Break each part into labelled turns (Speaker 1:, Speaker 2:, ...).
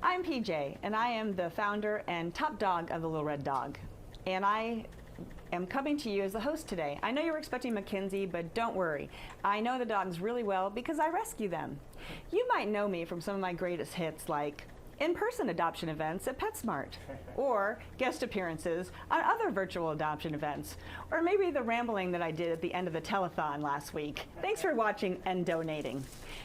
Speaker 1: I'm PJ, and I am the founder and top dog of the Little Red Dog. And I am coming to you as the host today. I know you were expecting Mackenzie, but don't worry. I know the dogs really well because I rescue them. You might know me from some of my greatest hits like in-person adoption events at PetSmart, or guest appearances on other virtual adoption events, or maybe the rambling that I did at the end of the telethon last week. Thanks for watching and donating.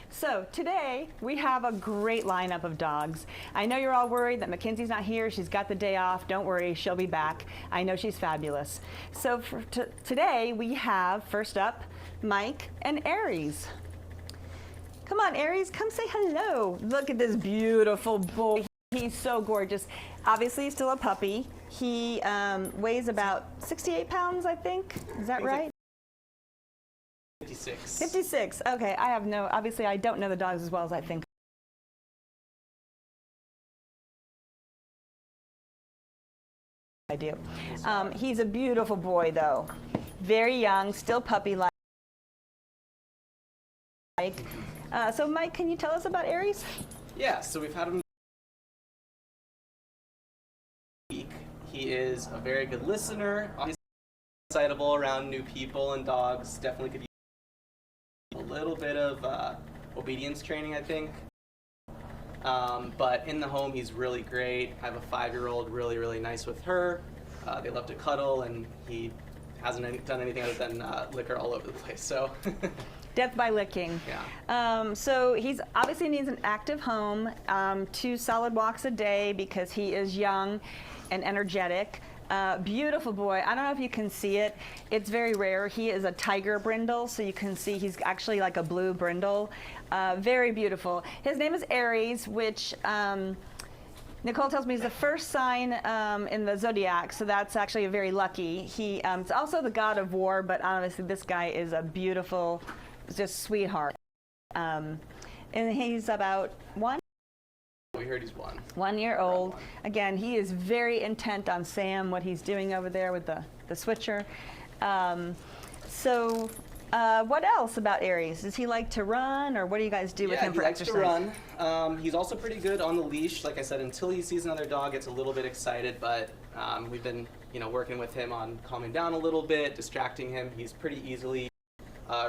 Speaker 1: So today we have a great lineup of dogs. I know you're all worried that Mackenzie's not here. She's got the day off. Don't worry, she'll be back. I know she's fabulous. So for today we have, first up, Mike and Aries. Come on, Aries, come say hello. Look at this beautiful boy. He's so gorgeous. Obviously, he's still a puppy. He weighs about 68 pounds, I think. Is that right?
Speaker 2: 56.
Speaker 1: 56. Okay, obviously, I don't know the dogs as well as I think I do. He's a beautiful boy, though. Very young, still puppy-like. So Mike, can you tell us about Aries?
Speaker 2: Yeah, so we've had him week. He is a very good listener. He's excitable around new people and dogs. Definitely could use a little bit of obedience training, I think. But in the home, he's really great. I have a 5-year-old, really nice with her. They love to cuddle, and he hasn't done anything other than lick her all over the place. So.
Speaker 1: Death by licking.
Speaker 2: Yeah.
Speaker 1: So he's obviously needs an active home, 2 solid walks a day because he is young and energetic. Beautiful boy. I don't know if you can see it. It's very rare. He is a tiger brindle, so you can see he's actually like a blue brindle. Very beautiful. His name is Aries, which Nicole tells me is the first sign in the zodiac, so that's actually very lucky. He's also the god of war, but honestly, this guy is a beautiful, just sweetheart. And he's about 1?
Speaker 2: We heard he's 1.
Speaker 1: 1 year old. Again, he is very intent on Sam, what he's doing over there with the switcher. What else about Aries? Does he like to run, or what do you guys do with him for exercise?
Speaker 2: Yeah, he likes to run. He's also pretty good on the leash. Like I said, until he sees another dog, gets a little bit excited, but we've been working with him on calming down a little bit, distracting him. He's pretty easily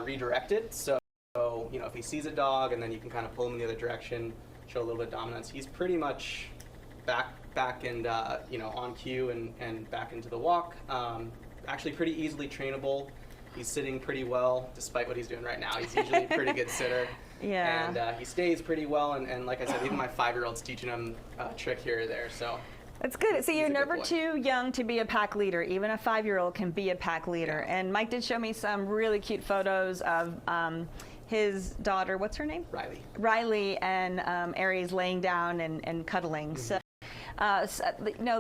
Speaker 2: redirected. So if he sees a dog and then you can kind of pull him in the other direction, show a little bit of dominance, he's pretty much back and on cue and back into the walk. Actually pretty easily trainable. He's sitting pretty well, despite what he's doing right now. He's usually a pretty good sitter.
Speaker 1: Yeah.
Speaker 2: And he stays pretty well, and like I said, even my 5-year-old's teaching him a trick here or there, so.
Speaker 1: That's good. See, you're never too young to be a pack leader. Even a 5-year-old can be a pack leader. Yeah. And Mike did show me some really cute photos of his daughter, what's her name?
Speaker 2: Riley.
Speaker 1: Riley and Aries laying down and cuddling. Mm-hmm.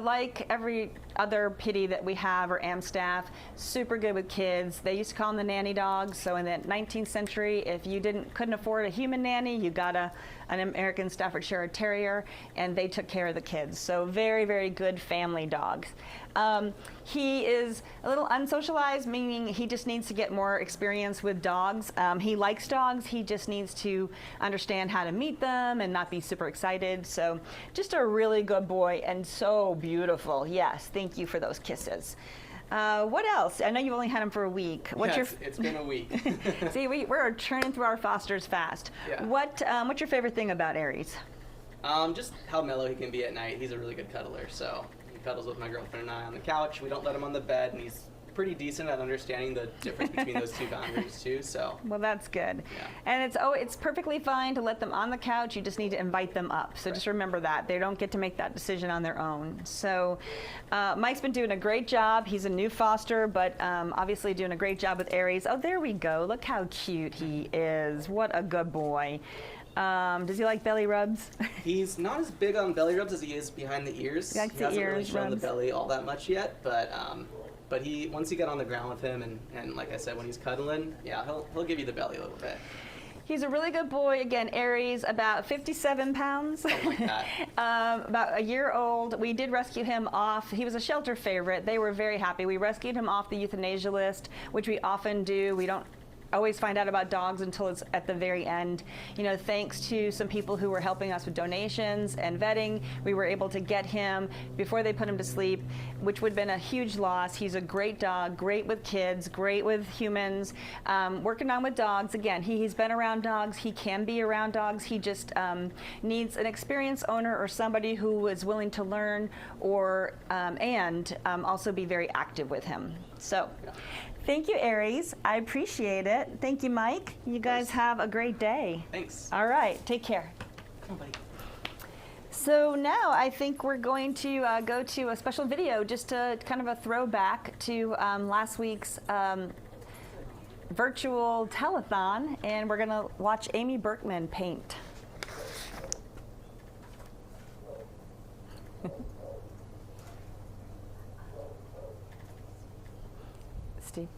Speaker 1: Like every other pitty that we have, or AM staff, super good with kids. They used to call them the nanny dogs. So in the 19th century, if you couldn't afford a human nanny, you got an American Staffordshire Terrier, and they took care of the kids. So very good family dogs. He is a little unsocialized, meaning he just needs to get more experience with dogs. He likes dogs. He just needs to understand how to meet them and not be super excited. So just a really good boy and so beautiful. Yes, thank you for those kisses. What else? I know you've only had him for a week.
Speaker 2: It's been a week.
Speaker 1: See, we're churning through our fosters fast.
Speaker 2: Yeah.
Speaker 1: What's your favorite thing about Aries?
Speaker 2: Just how mellow he can be at night. He's a really good cuddler, so he cuddles with my girlfriend and I on the couch. We don't let him on the bed, and he's pretty decent at understanding the difference between those two boundaries too. So. Well,
Speaker 1: that's good.
Speaker 2: Yeah.
Speaker 1: And it's perfectly fine to let them on the couch. You just need to invite them up. So just remember that they don't get to make that decision on their own. So Mike's been doing a great job. He's a new foster, but obviously doing a great job with Aries. Oh, there we go. Look how cute he is. What a good boy. Does he like belly rubs?
Speaker 2: He's not as big on belly rubs as he is behind the ears.
Speaker 1: He likes the
Speaker 2: hasn't
Speaker 1: ears
Speaker 2: really shown
Speaker 1: rubs.
Speaker 2: the belly all that much yet, but once you get on the ground with him and like I said, when he's cuddling, yeah, he'll give you the belly a little bit.
Speaker 1: He's a really good boy. Again, Aries, about 57 pounds.
Speaker 2: Something like that.
Speaker 1: About a year old. We did rescue him off. He was a shelter favorite. They were very happy. We rescued him off the euthanasia list, which we often do. We don't always find out about dogs until it's at the very end. You know, thanks to some people who were helping us with donations and vetting, we were able to get him before they put him to sleep, which would have been a huge loss. He's a great dog, great with kids, great with humans, working on with dogs. Again, he's been around dogs. He can be around dogs. He just needs an experienced owner or somebody who is willing to learn or and also be very active with him. So thank you, Aries. I appreciate it. Thank you, Mike. You guys have a great day.
Speaker 2: Thanks.
Speaker 1: All right. Take care.
Speaker 2: Come on, buddy.
Speaker 1: So now I think we're going to go to a special video, just to kind of a throwback to last week's virtual telethon, and we're going to watch Amy Berkman paint. Steve.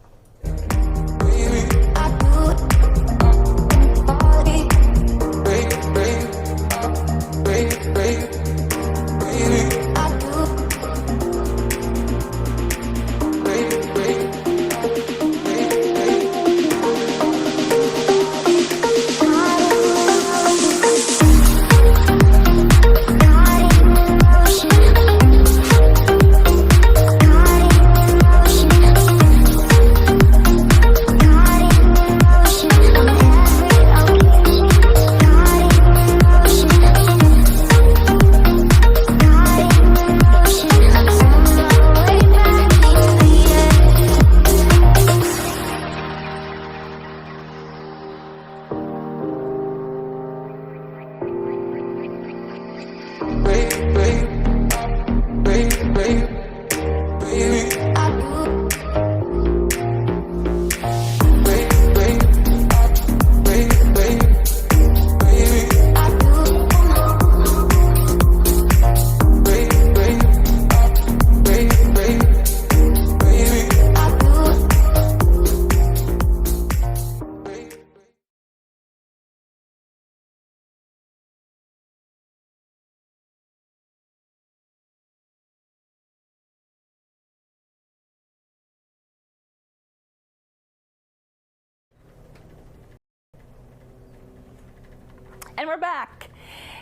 Speaker 1: And we're back.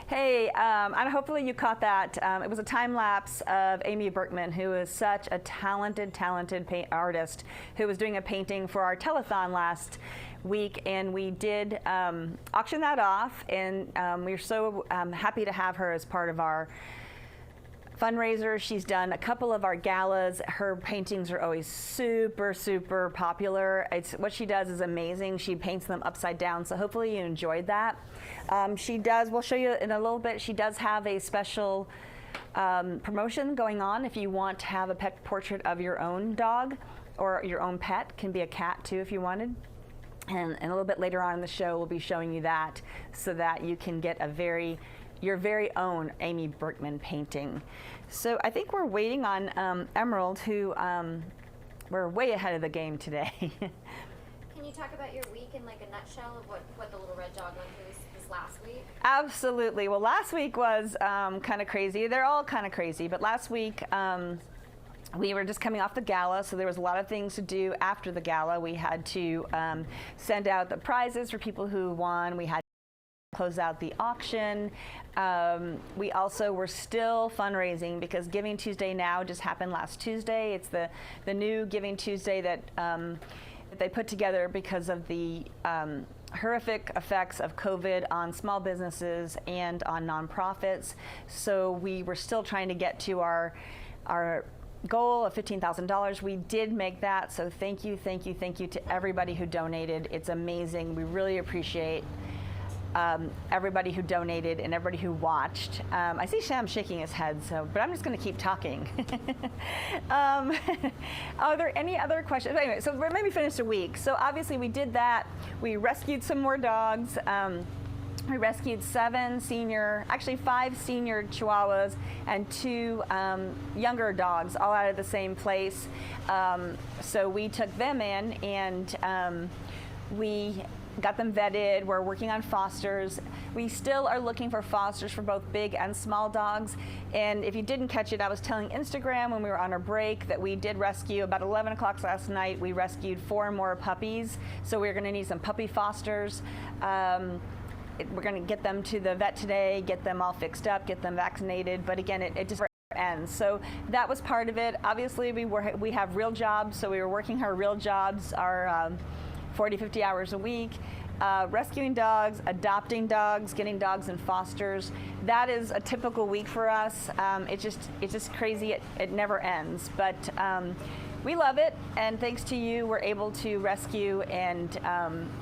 Speaker 1: Hey, and hopefully you caught that. It was a time lapse of Amy Berkman, who is such a talented paint artist, who was doing a painting for our telethon last week, and we did auction that off, and we're so happy to have her as part of our fundraiser. She's done a couple of our galas. Her paintings are always super popular. What she does is amazing. She paints them upside down, so hopefully you enjoyed that. We'll show you in a little bit, she does have a special promotion going on if you want to have a pet portrait of your own dog or your own pet. Can be a cat too if you wanted. And a little bit later on in the show, we'll be showing you that so that you can get your very own Amy Berkman painting. So I think we're waiting on Emerald, who we're way ahead of the game today.
Speaker 3: Can you talk about your week in like a nutshell of what the little red dog went through this last week?
Speaker 1: Absolutely. Well, last week was kind of crazy. They're all kind of crazy, but last week we were just coming off the gala, so there was a lot of things to do after the gala. We had to send out the prizes for people who won. We had to close out the auction. We also were still fundraising because Giving Tuesday Now just happened last Tuesday. It's the new Giving Tuesday that they put together because of the horrific effects of COVID on small businesses and on nonprofits. So we were still trying to get to our goal of $15,000. We did make that, so thank you to everybody who donated. It's amazing. We really appreciate everybody who donated and everybody who watched. I see Sham shaking his head, but I'm just going to keep talking. Are there any other questions? Anyway, so we're maybe finished a week. So obviously we did that. We rescued some more dogs. We rescued 5 senior Chihuahuas and 2 younger dogs, all out of the same place. So we took them in, and we got them vetted. We're working on fosters. We still are looking for fosters for both big and small dogs. And if you didn't catch it, I was telling Instagram when we were on our break that we did rescue about 11 o'clock last night. We rescued 4 more puppies. So we're going to need some puppy fosters. We're going to get them to the vet today, get them all fixed up, get them vaccinated. But again, it just ends. So that was part of it. Obviously, we have real jobs, so we were working our real jobs, our 40, 50 hours a week, rescuing dogs, adopting dogs, getting dogs in fosters. That is a typical week for us. It's just crazy. It never ends. But we love it, and thanks to you, we're able to rescue and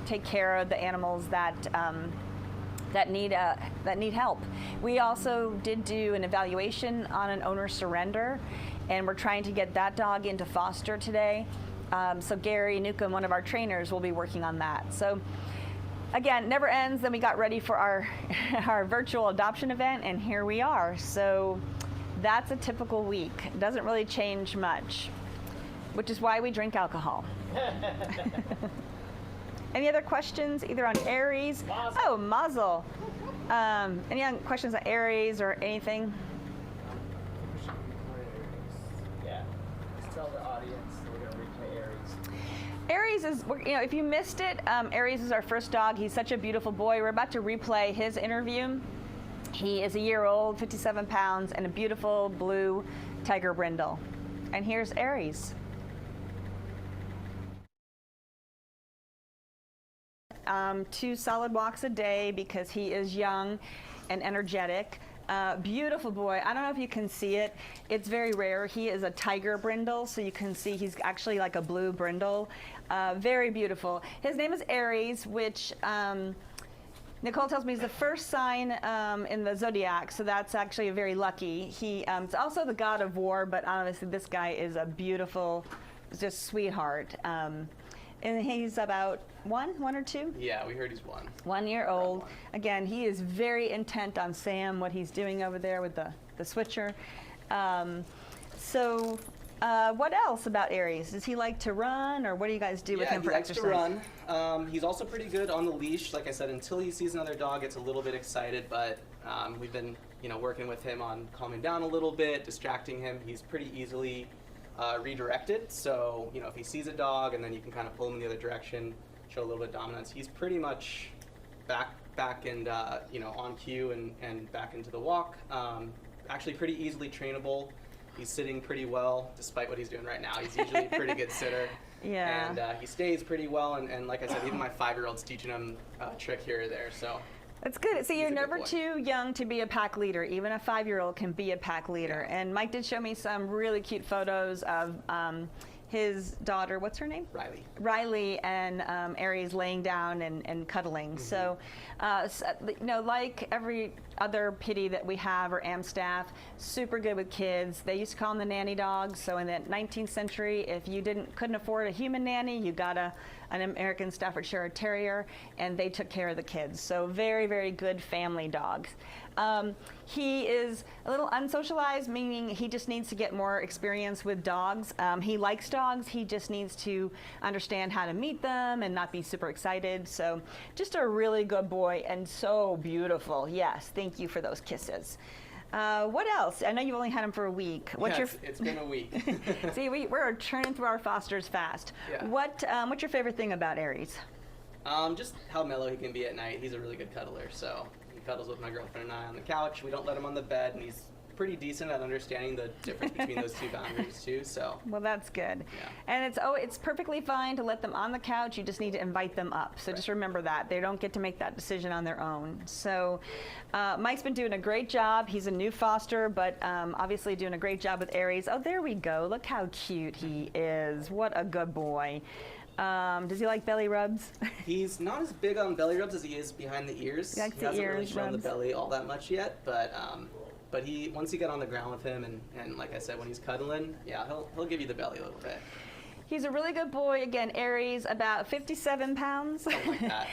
Speaker 1: take care of the animals that need help. We also did do an evaluation on an owner surrender, and we're trying to get that dog into foster today. So Gary Newcomb, one of our trainers, will be working on that. So again, never ends. Then we got ready for our our virtual adoption event, and here we are. So that's a typical week. It doesn't really change much, which is why we drink alcohol. Any other questions, either on Aries? Mazel. Oh, Mazel. Any other questions on Aries or anything?
Speaker 4: Yeah. Just tell the audience we're going to replay Aries.
Speaker 1: Aries is, if you missed it, Aries is our first dog. He's such a beautiful boy. We're about to replay his interview. He is a year old, 57 pounds, and a beautiful blue tiger brindle. And here's Aries. 2 solid walks a day because he is young and energetic. Beautiful boy. I don't know if you can see it. It's very rare. He is a tiger brindle, so you can see he's actually like a blue brindle. Very beautiful. His name is Aries, which Nicole tells me is the first sign in the zodiac, so that's actually very lucky. He's also the god of war, but honestly, this guy is a beautiful, just sweetheart. And he's about one or two?
Speaker 2: Yeah, we heard he's 1.
Speaker 1: 1 year old. Again, he is very intent on Sam, what he's doing over there with the switcher. What else about Aries? Does he like to run, or what do you guys do with him for exercise?
Speaker 2: Yeah, he likes to run. He's also pretty good on the leash. Like I said, until he sees another dog, gets a little bit excited, but we've been working with him on calming down a little bit, distracting him. He's pretty easily redirected, so if he sees a dog and then you can kind of pull him in the other direction, show a little bit of dominance, he's pretty much back and on cue and back into the walk. Actually pretty easily trainable. He's sitting pretty well despite what he's doing right now. He's usually a pretty good sitter.
Speaker 1: Yeah.
Speaker 2: And he stays pretty well, and like I said, even my 5-year-old's teaching him a trick here or there, so
Speaker 1: that's good. So you're
Speaker 2: a good
Speaker 1: never
Speaker 2: boy.
Speaker 1: too young to be a pack leader. Even a 5-year-old can be a pack leader.
Speaker 2: Yeah.
Speaker 1: And Mike did show me some really cute photos of his daughter. What's her name?
Speaker 2: Riley.
Speaker 1: Riley and Aries laying down and cuddling.
Speaker 2: Mm-hmm.
Speaker 1: So, like every other pitty that we have, or AM staff, super good with kids. They used to call them the nanny dogs. So in the 19th century, if you couldn't afford a human nanny, you got an American Staffordshire Terrier, and they took care of the kids. So very, very good family dogs. He is a little unsocialized, meaning he just needs to get more experience with dogs. He likes dogs. He just needs to understand how to meet them and not be super excited. So just a really good boy, and so beautiful. Yes, thank you for those kisses. What else? I know you've only had him for a week.
Speaker 2: It's been a week.
Speaker 1: See, we're churning through our fosters fast.
Speaker 2: Yeah.
Speaker 1: What's your favorite thing about Aries?
Speaker 2: Just how mellow he can be at night. He's a really good cuddler, so he cuddles with my girlfriend and I on the couch. We don't let him on the bed, and he's pretty decent at understanding the difference between those two boundaries too. So
Speaker 1: well, that's good.
Speaker 2: Yeah.
Speaker 1: And it's perfectly fine to let them on the couch. You just need to invite them up. So just remember that they don't get to make that decision on their own. So Mike's been doing a great job. He's a new foster, but obviously doing a great job with Aries. Oh, there we go. Look how cute he is. What a good boy. Does he like belly rubs?
Speaker 2: He's not as big on belly rubs as he is behind the ears.
Speaker 1: He likes the
Speaker 2: hasn't
Speaker 1: ears
Speaker 2: really shown
Speaker 1: rubs.
Speaker 2: the belly all that much yet, but once you get on the ground with him and like I said, when he's cuddling, yeah, he'll give you the belly a little bit.
Speaker 1: He's a really good boy. Again, Aries, about 57 pounds.
Speaker 2: Something like that.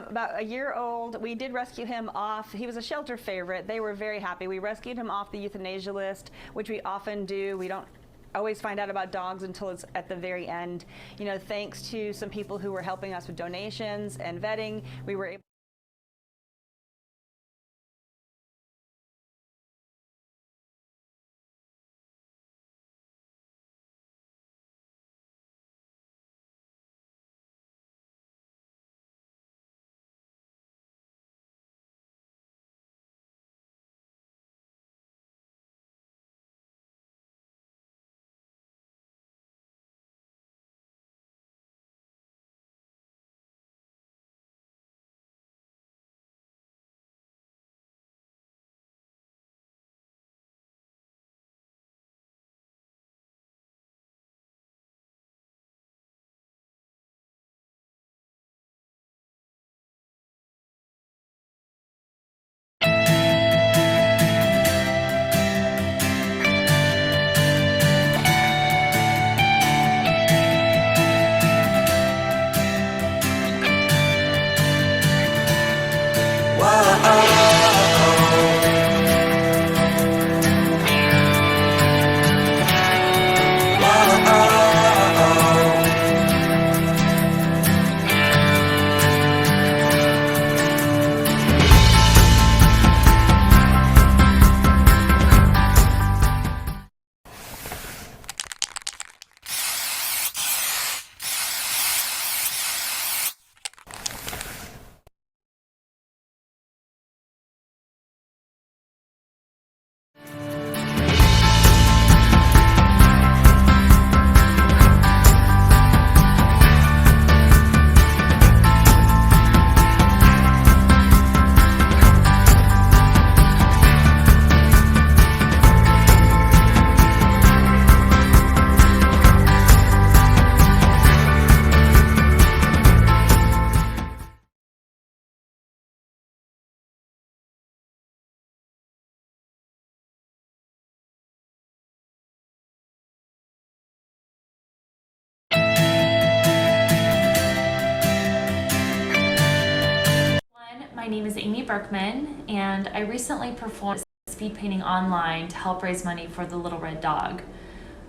Speaker 1: About a year old. We did rescue him off. He was a shelter favorite. They were very happy. We rescued him off the euthanasia list, which we often do. We don't always find out about dogs until it's at the very end. You know, thanks to some people who were helping us with donations and vetting, we were able
Speaker 5: My name is Amy Berkman, and I recently performed speed painting online to help raise money for the Little Red Dog.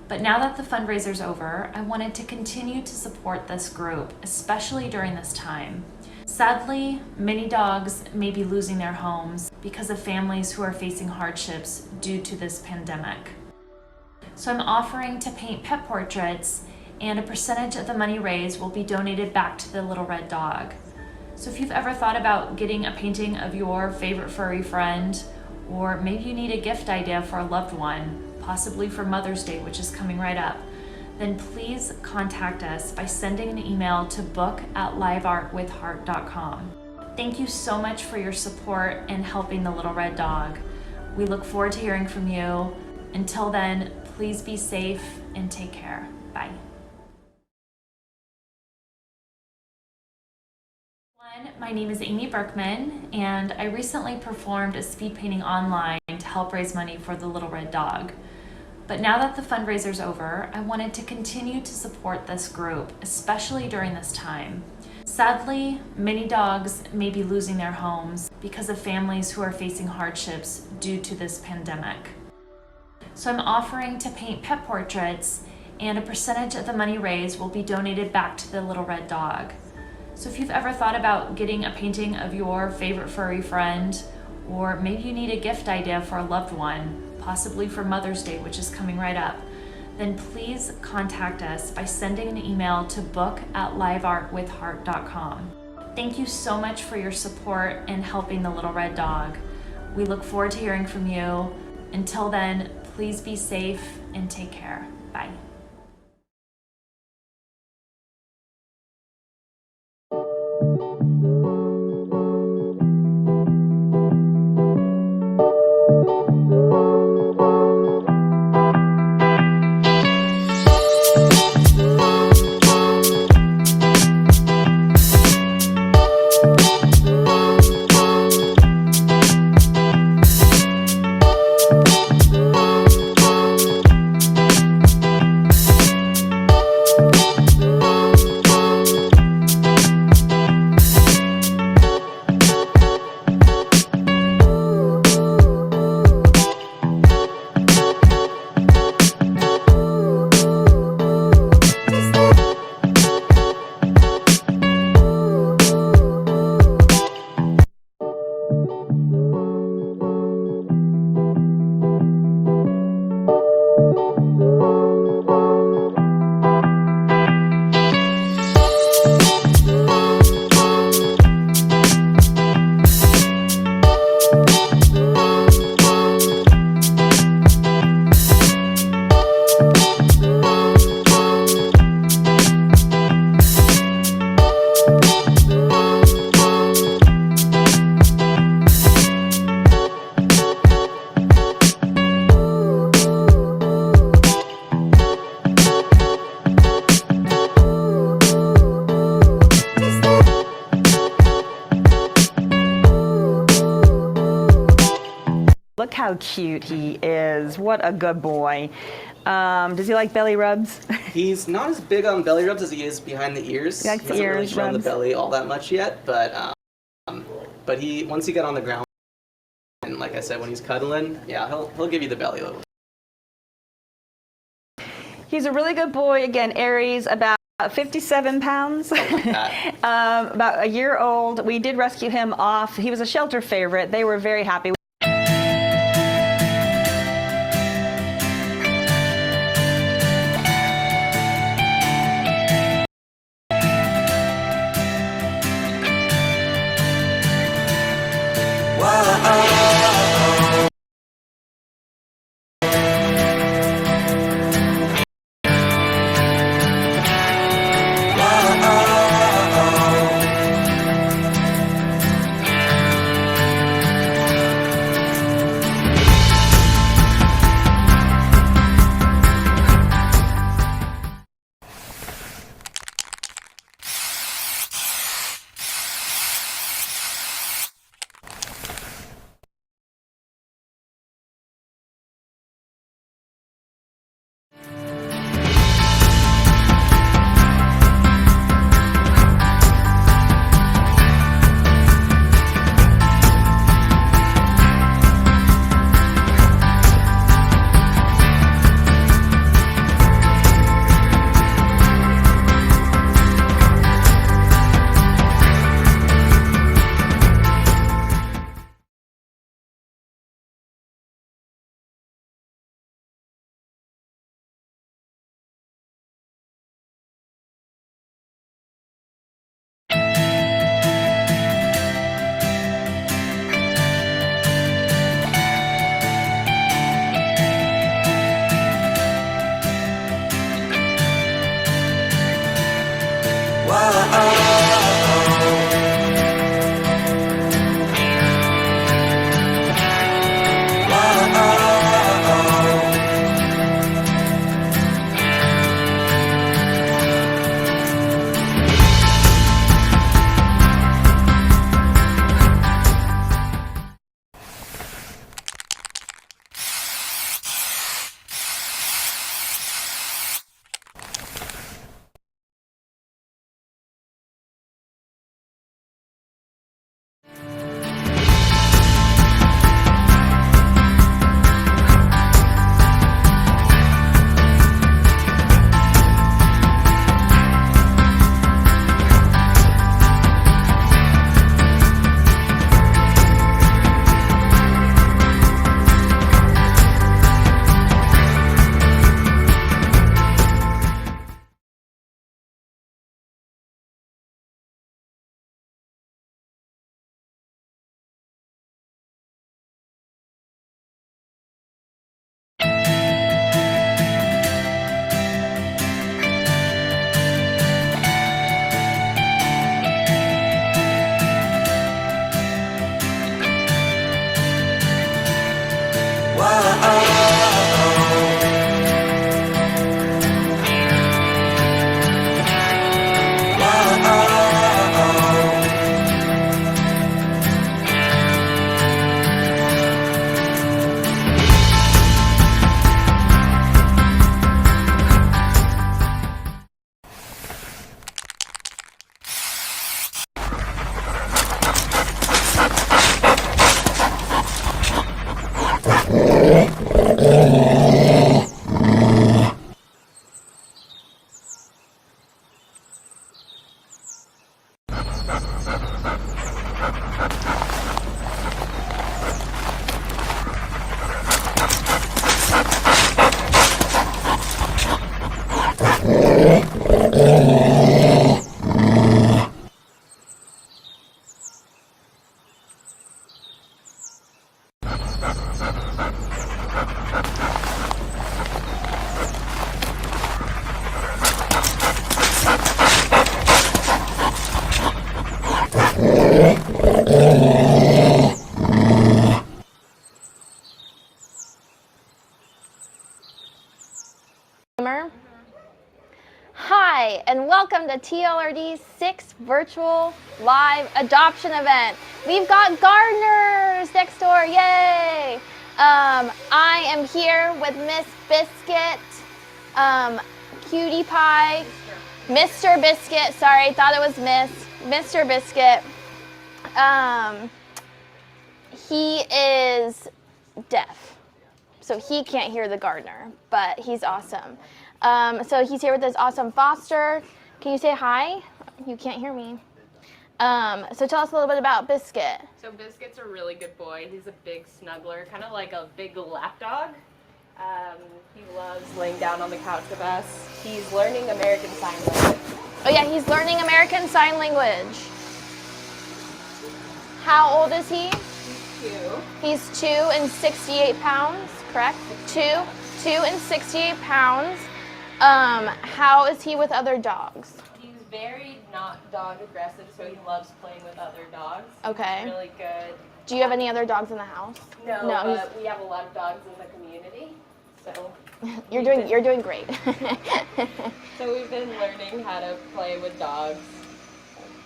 Speaker 5: But now that the fundraiser's over, I wanted to continue to support this group, especially during this time. Sadly, many dogs may be losing their homes because of families who are facing hardships due to this pandemic. So I'm offering to paint pet portraits, and a percentage of the money raised will be donated back to the Little Red Dog. So if you've ever thought about getting a painting of your favorite furry friend, or maybe you need a gift idea for a loved one, possibly for Mother's Day, which is coming right up, then please contact us by sending an email to book@liveartwithheart.com. Thank you so much for your support in helping the Little Red Dog. We look forward to hearing from you. Until then, please be safe and take care. Bye. My name is Amy Berkman, and I recently performed a speed painting online to help raise money for the Little Red Dog. But now that the fundraiser's over, I wanted to continue to support this group, especially during this time. Sadly, many dogs may be losing their homes because of families who are facing hardships due to this pandemic. So I'm offering to paint pet portraits, and a percentage of the money raised will be donated back to the Little Red Dog. So if you've ever thought about getting a painting of your favorite furry friend, or maybe you need a gift idea for a loved one, possibly for Mother's Day, which is coming right up, then please contact us by sending an email to book@liveartwithheart.com. Thank you so much for your support in helping the Little Red Dog. We look forward to hearing from you. Until then, please be safe and take care. Bye.
Speaker 1: how cute he is. What a good boy. Does he like belly rubs?
Speaker 2: He's not as big on belly rubs as he is behind the ears.
Speaker 1: He likes the
Speaker 2: hasn't really
Speaker 1: ears
Speaker 2: shown
Speaker 1: rubs.
Speaker 2: the belly all that much yet, but he once he got on the ground, and like I said, when he's cuddling, yeah, he'll give you the belly rub.
Speaker 1: He's a really good boy. Again, Aries, about 57 pounds, about a year old. We did rescue him off. He was a shelter favorite. They were very happy.
Speaker 6: Hi, and welcome to TLRD's 6th virtual live adoption event. We've got gardeners next door, yay! I am here with Miss Biscuit, Cutie Pie, Mr. Biscuit. Sorry, I thought it was Mr. Biscuit. He is deaf, so he can't hear the gardener, but he's awesome. So he's here with his awesome foster. Can you say hi? You can't hear me. So tell us a little bit about Biscuit.
Speaker 7: So Biscuit's a really good boy. He's a big snuggler, kind of like a big lap dog. He loves laying down on the couch with us. He's learning American Sign Language.
Speaker 6: Oh yeah, he's learning American Sign Language. How old is he?
Speaker 7: He's 2.
Speaker 6: He's 2 and 68 pounds, correct? 2 and 68 pounds. How is he with other dogs?
Speaker 7: He's very not dog aggressive, so he loves playing with other dogs.
Speaker 6: Okay.
Speaker 7: He's really good.
Speaker 6: Do you have any other dogs in the house?
Speaker 7: No,
Speaker 6: No,
Speaker 7: but we have a lot of dogs in the community. So
Speaker 6: You're doing great.
Speaker 7: so we've been learning how to play with dogs.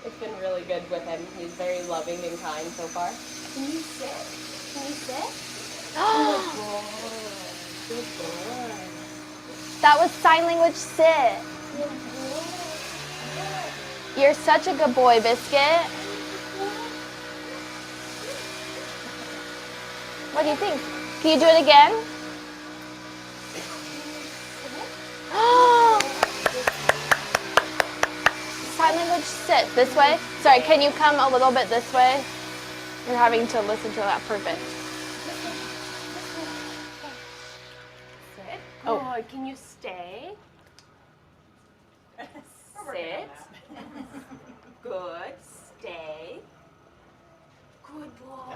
Speaker 7: It's been really good with him. He's very loving and kind so far. Can you sit? Can you sit? Good boy.
Speaker 6: That was sign language sit. You're such a good boy, Biscuit. What do you think? Can you do it again? Sign language sit. This way. Sorry, can you come a little bit this way? You're having to listen to that. Perfect.
Speaker 7: Sit.
Speaker 6: Oh.
Speaker 7: Good. Can you stay? Sit. Good. Stay. Good boy.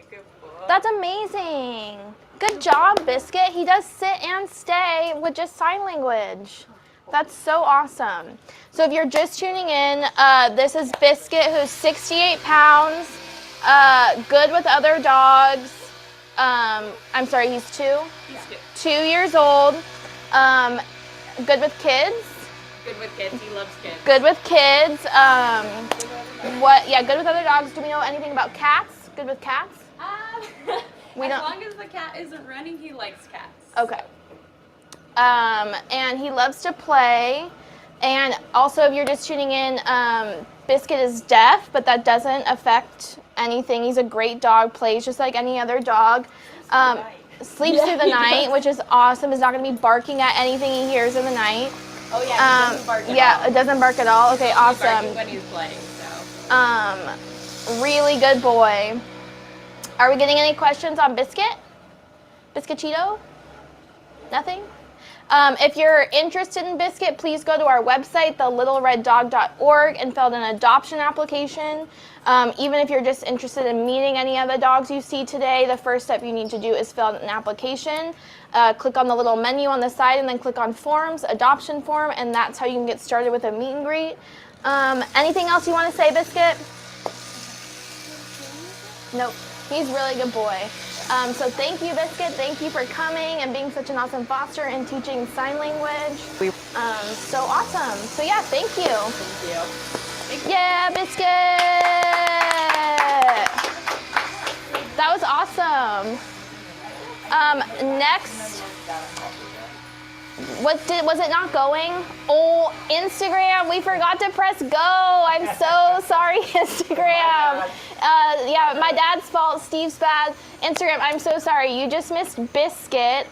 Speaker 7: Good boy.
Speaker 6: That's amazing. Good job, Biscuit. He does sit and stay with just sign language. That's so awesome. So if you're just tuning in, this is Biscuit, who's 68 pounds, good with other dogs. I'm sorry, he's 2?
Speaker 7: He's
Speaker 6: 2
Speaker 7: 2.
Speaker 6: years old. Good with kids.
Speaker 7: Good with kids. He loves kids.
Speaker 6: Good with kids. Good with other dogs. Do we know anything about cats? Good with cats? We
Speaker 7: as
Speaker 6: don't-
Speaker 7: long as the cat isn't running, he likes cats.
Speaker 6: Okay. And he loves to play. And also, if you're just tuning in, Biscuit is deaf, but that doesn't affect anything. He's a great dog, plays just like any other dog. Sleeps through the night, which is awesome. He's not going to be barking at anything he hears in the night.
Speaker 7: Oh yeah, he doesn't bark at all.
Speaker 6: Yeah, it doesn't bark at all. Okay,
Speaker 7: He's
Speaker 6: awesome.
Speaker 7: barking when he's playing, so.
Speaker 6: Really good boy. Are we getting any questions on Biscuit? Biscuitito? Nothing? If you're interested in Biscuit, please go to our website, thelittlereddog.org, and fill out an adoption application. Even if you're just interested in meeting any of the dogs you see today, the first step you need to do is fill out an application. Click on the little menu on the side and then click on forms, adoption form, and that's how you can get started with a meet and greet. Anything else you want to say, Biscuit? Nope. He's a really good boy. So thank you, Biscuit. Thank you for coming and being such an awesome foster and teaching sign language. So awesome. So yeah, thank you.
Speaker 7: Thank you.
Speaker 6: Yeah, Biscuit. That was awesome. Next, was it not going? Oh, Instagram, we forgot to press go. I'm so sorry, Instagram. Yeah, my dad's fault, Steve's bad. Instagram, I'm so sorry. You just missed Biscuit.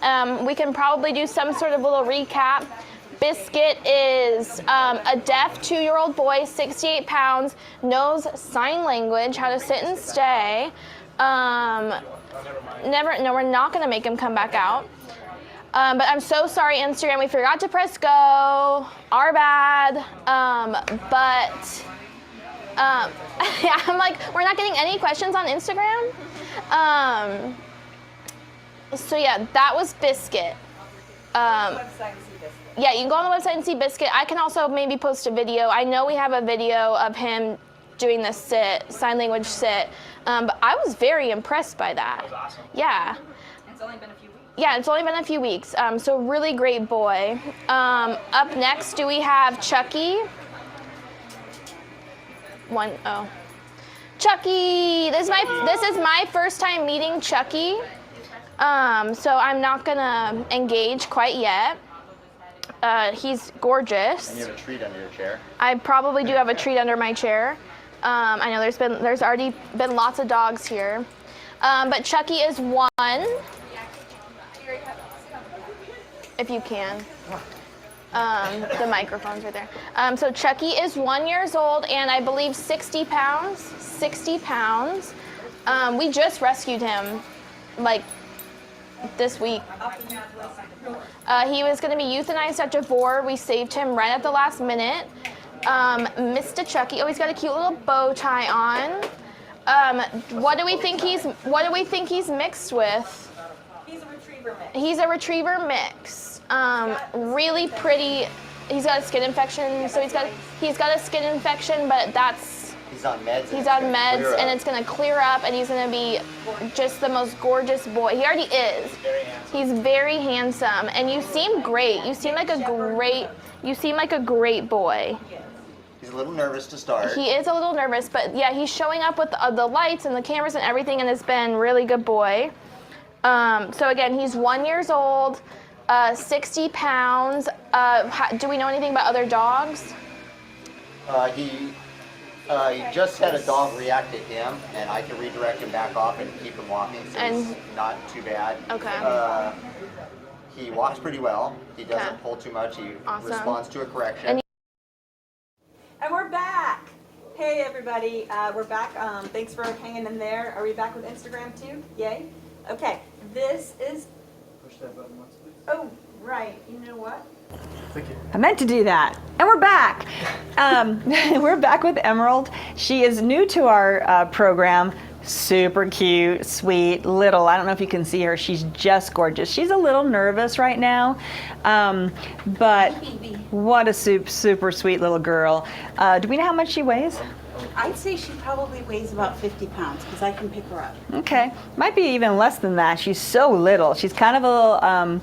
Speaker 6: We can probably do some sort of little recap. Biscuit is a deaf 2-year-old boy, 68 pounds, knows sign language, how to sit and stay. No, we're not going to make him come back out. But I'm so sorry, Instagram. We forgot to press go. Our bad. Yeah, I'm like, we're not getting any questions on Instagram. So yeah, that was Biscuit. Yeah, you can go on the website and see Biscuit. I can also maybe post a video. I know we have a video of him doing the sit, sign language sit. But I was very impressed by that.
Speaker 4: That was awesome.
Speaker 6: Yeah.
Speaker 7: It's only been a few weeks.
Speaker 6: Yeah, it's only been a few weeks. So really great boy. Up next, do we have Chucky? Chucky. This is my first time meeting Chucky. So I'm not gonna engage quite yet. He's gorgeous.
Speaker 8: And you have a treat under your chair.
Speaker 6: I probably do have a treat under my chair. I know there's already been lots of dogs here. But Chucky is 1. If you can. The microphone's right there. So Chucky is 1 year old and I believe 60 pounds. 60 pounds. We just rescued him like this week. He was going to be euthanized at Devore. We saved him right at the last minute. Mr. Chucky. Oh, he's got a cute little bow tie on. What do we think he's mixed with?
Speaker 1: He's a retriever mix.
Speaker 6: He's a retriever mix. Really pretty. He's got a skin infection, so he's got a skin infection, but
Speaker 8: He's on meds.
Speaker 6: He's on meds, and it's gonna clear up, and he's gonna be just the most gorgeous boy. He already is. He's very handsome, and you seem great. You seem like a great boy.
Speaker 8: He's a little nervous to start.
Speaker 6: He is a little nervous, but yeah, he's showing up with the lights and the cameras and everything, and has been really good boy. So again, he's 1 year old, 60 pounds. Do we know anything about other dogs?
Speaker 8: He just had a dog react to him, and I can redirect him back off and keep him walking, so he's not too bad.
Speaker 6: Okay.
Speaker 8: He walks pretty well. He doesn't
Speaker 6: Okay.
Speaker 8: pull too much. He
Speaker 6: Awesome.
Speaker 8: responds to a correction.
Speaker 1: And we're back. Hey everybody, we're back. Thanks for hanging in there. Are we back with Instagram too? Yay. Okay, this is.
Speaker 4: Push that button once, please.
Speaker 1: Oh, right. You know what?
Speaker 4: Thank you.
Speaker 1: I meant to do that. And we're back. We're back with Emerald. She is new to our program. Super cute, sweet, little. I don't know if you can see her. She's just gorgeous. She's a little nervous right now, but what a super sweet little girl. Do we know how much she weighs?
Speaker 9: I'd say she probably weighs about 50 pounds because I can pick her up.
Speaker 1: Okay, might be even less than that. She's so little. She's kind of a little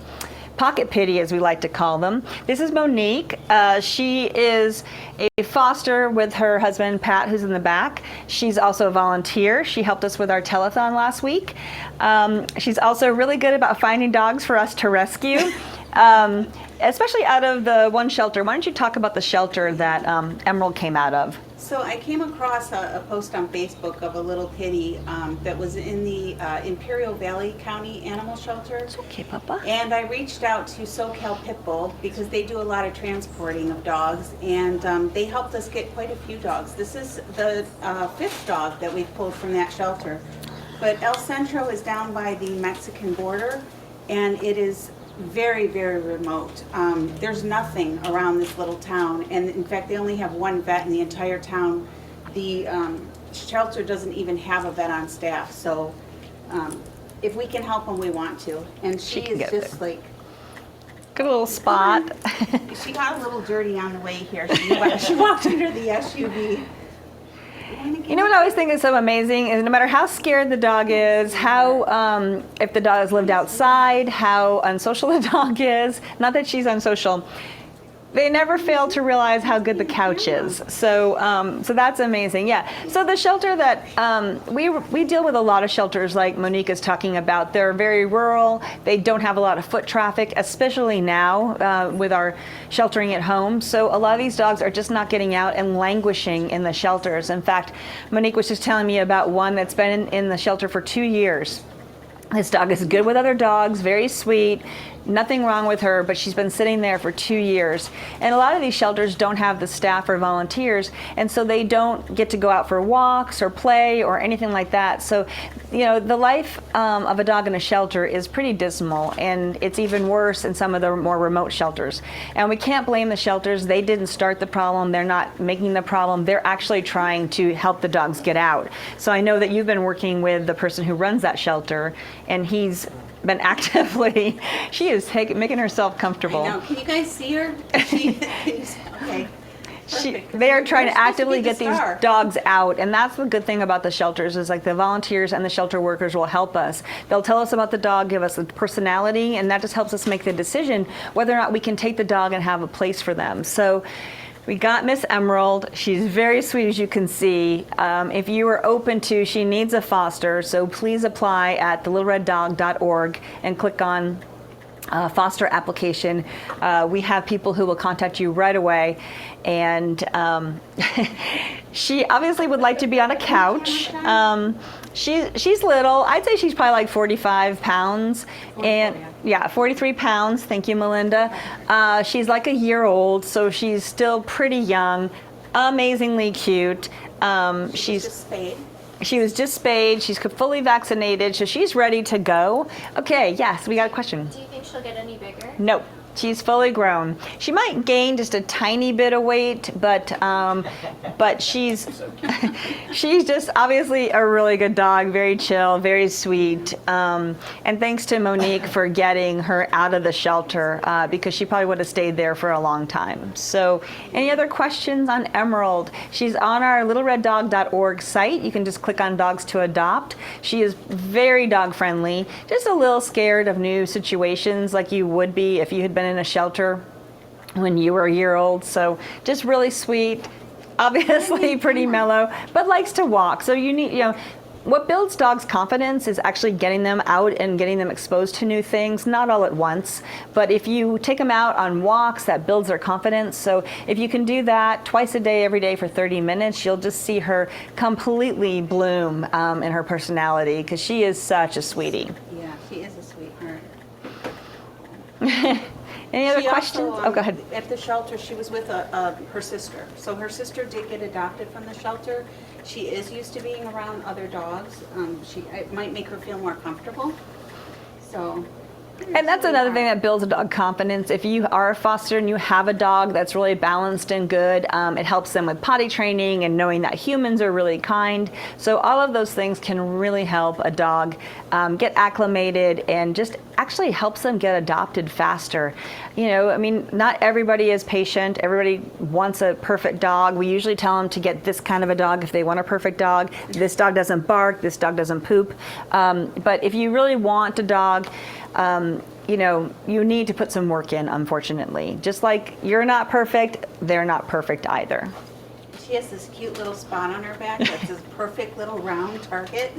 Speaker 1: pocket pitty, as we like to call them. This is Monique. She is a foster with her husband, Pat, who's in the back. She's also a volunteer. She helped us with our telethon last week. She's also really good about finding dogs for us to rescue, especially out of the one shelter. Why don't you talk about the shelter that Emerald came out of?
Speaker 9: So I came across a post on Facebook of a little kitty that was in the Imperial Valley County Animal Shelter.
Speaker 1: It's okay, Papa.
Speaker 9: And I reached out to SoCal Pitbull because they do a lot of transporting of dogs, and they helped us get quite a few dogs. This is the 5th dog that we've pulled from that shelter. But El Centro is down by the Mexican border, and it is very remote. There's nothing around this little town, and in fact they only have one vet in the entire town. The shelter doesn't even have a vet on staff, so if we can help them, we want to. And she is just like,
Speaker 1: good little spot.
Speaker 9: she got a little dirty on the way here. She walked under the SUV.
Speaker 1: You know what I always think is so amazing is no matter how scared the dog is, how if the dog has lived outside, how unsocial the dog is, not that she's unsocial, they never fail to realize how good the couch is. So so that's amazing. Yeah. So the shelter that we deal with a lot of shelters like Monique is talking about. They're very rural. They don't have a lot of foot traffic, especially now with our sheltering at home. So a lot of these dogs are just not getting out and languishing in the shelters. In fact, Monique was just telling me about one that's been in the shelter for 2 years. This dog is good with other dogs, very sweet, nothing wrong with her, but she's been sitting there for 2 years. And a lot of these shelters don't have the staff or volunteers, and so they don't get to go out for walks or play or anything like that. So, you know, the life of a dog in a shelter is pretty dismal, and it's even worse in some of the more remote shelters. And we can't blame the shelters. They didn't start the problem. They're not making the problem. They're actually trying to help the dogs get out. So I know that you've been working with the person who runs that shelter, and he's been actively, she is making herself comfortable.
Speaker 9: I know. Can you guys see her? Okay.
Speaker 1: They are trying
Speaker 9: They're
Speaker 1: to actively
Speaker 9: supposed to
Speaker 1: get
Speaker 9: be the
Speaker 1: these
Speaker 9: star.
Speaker 1: dogs out, and that's the good thing about the shelters is like the volunteers and the shelter workers will help us. They'll tell us about the dog, give us the personality, and that just helps us make the decision whether or not we can take the dog and have a place for them. So We got Miss Emerald. She's very sweet, as you can see. If you are open to, she needs a foster, so please apply at thelittlereddog.org and click on foster application. We have people who will contact you right away. And she obviously would like to be on a couch. She's little. I'd say she's probably like 45 pounds. And yeah, 43 pounds. Thank you, Melinda. She's like a year old, so she's still pretty young. Amazingly cute.
Speaker 9: She's just spayed.
Speaker 1: She was just spayed. She's fully vaccinated, so she's ready to go. Okay, yes, we got a question.
Speaker 3: Do you think she'll get any bigger?
Speaker 1: Nope. She's fully grown. She might gain just a tiny bit of weight, but she's she's just obviously a really good dog, very chill, very sweet. And thanks to Monique for getting her out of the shelter because she probably would have stayed there for a long time. So, any other questions on Emerald? She's on our littlereddog.org site. You can just click on Dogs to Adopt. She is very dog friendly, just a little scared of new situations like you would be if you had been in a shelter when you were a year old. So just really sweet, obviously pretty mellow, but likes to walk. So you need, what builds dogs' confidence is actually getting them out and getting them exposed to new things, not all at once, but if you take them out on walks, that builds their confidence. So if you can do that twice a day, every day for 30 minutes, you'll just see her completely bloom in her personality because she is such a sweetie.
Speaker 9: Yeah, she is a sweetheart.
Speaker 1: Any other
Speaker 9: She
Speaker 1: questions?
Speaker 9: also,
Speaker 1: Oh, go ahead.
Speaker 9: At the shelter, she was with her sister. So her sister did get adopted from the shelter. She is used to being around other dogs. It might make her feel more comfortable. So.
Speaker 1: And that's another thing that builds a dog confidence. If you are a foster and you have a dog that's really balanced and good, it helps them with potty training and knowing that humans are really kind. So all of those things can really help a dog get acclimated and just actually helps them get adopted faster. Not everybody is patient. Everybody wants a perfect dog. We usually tell them to get this kind of a dog if they want a perfect dog. This dog doesn't bark. This dog doesn't poop. But if you really want a dog, you need to put some work in, unfortunately. Just like you're not perfect, they're not perfect either.
Speaker 9: She has this cute little spot on her back that's this perfect little round target.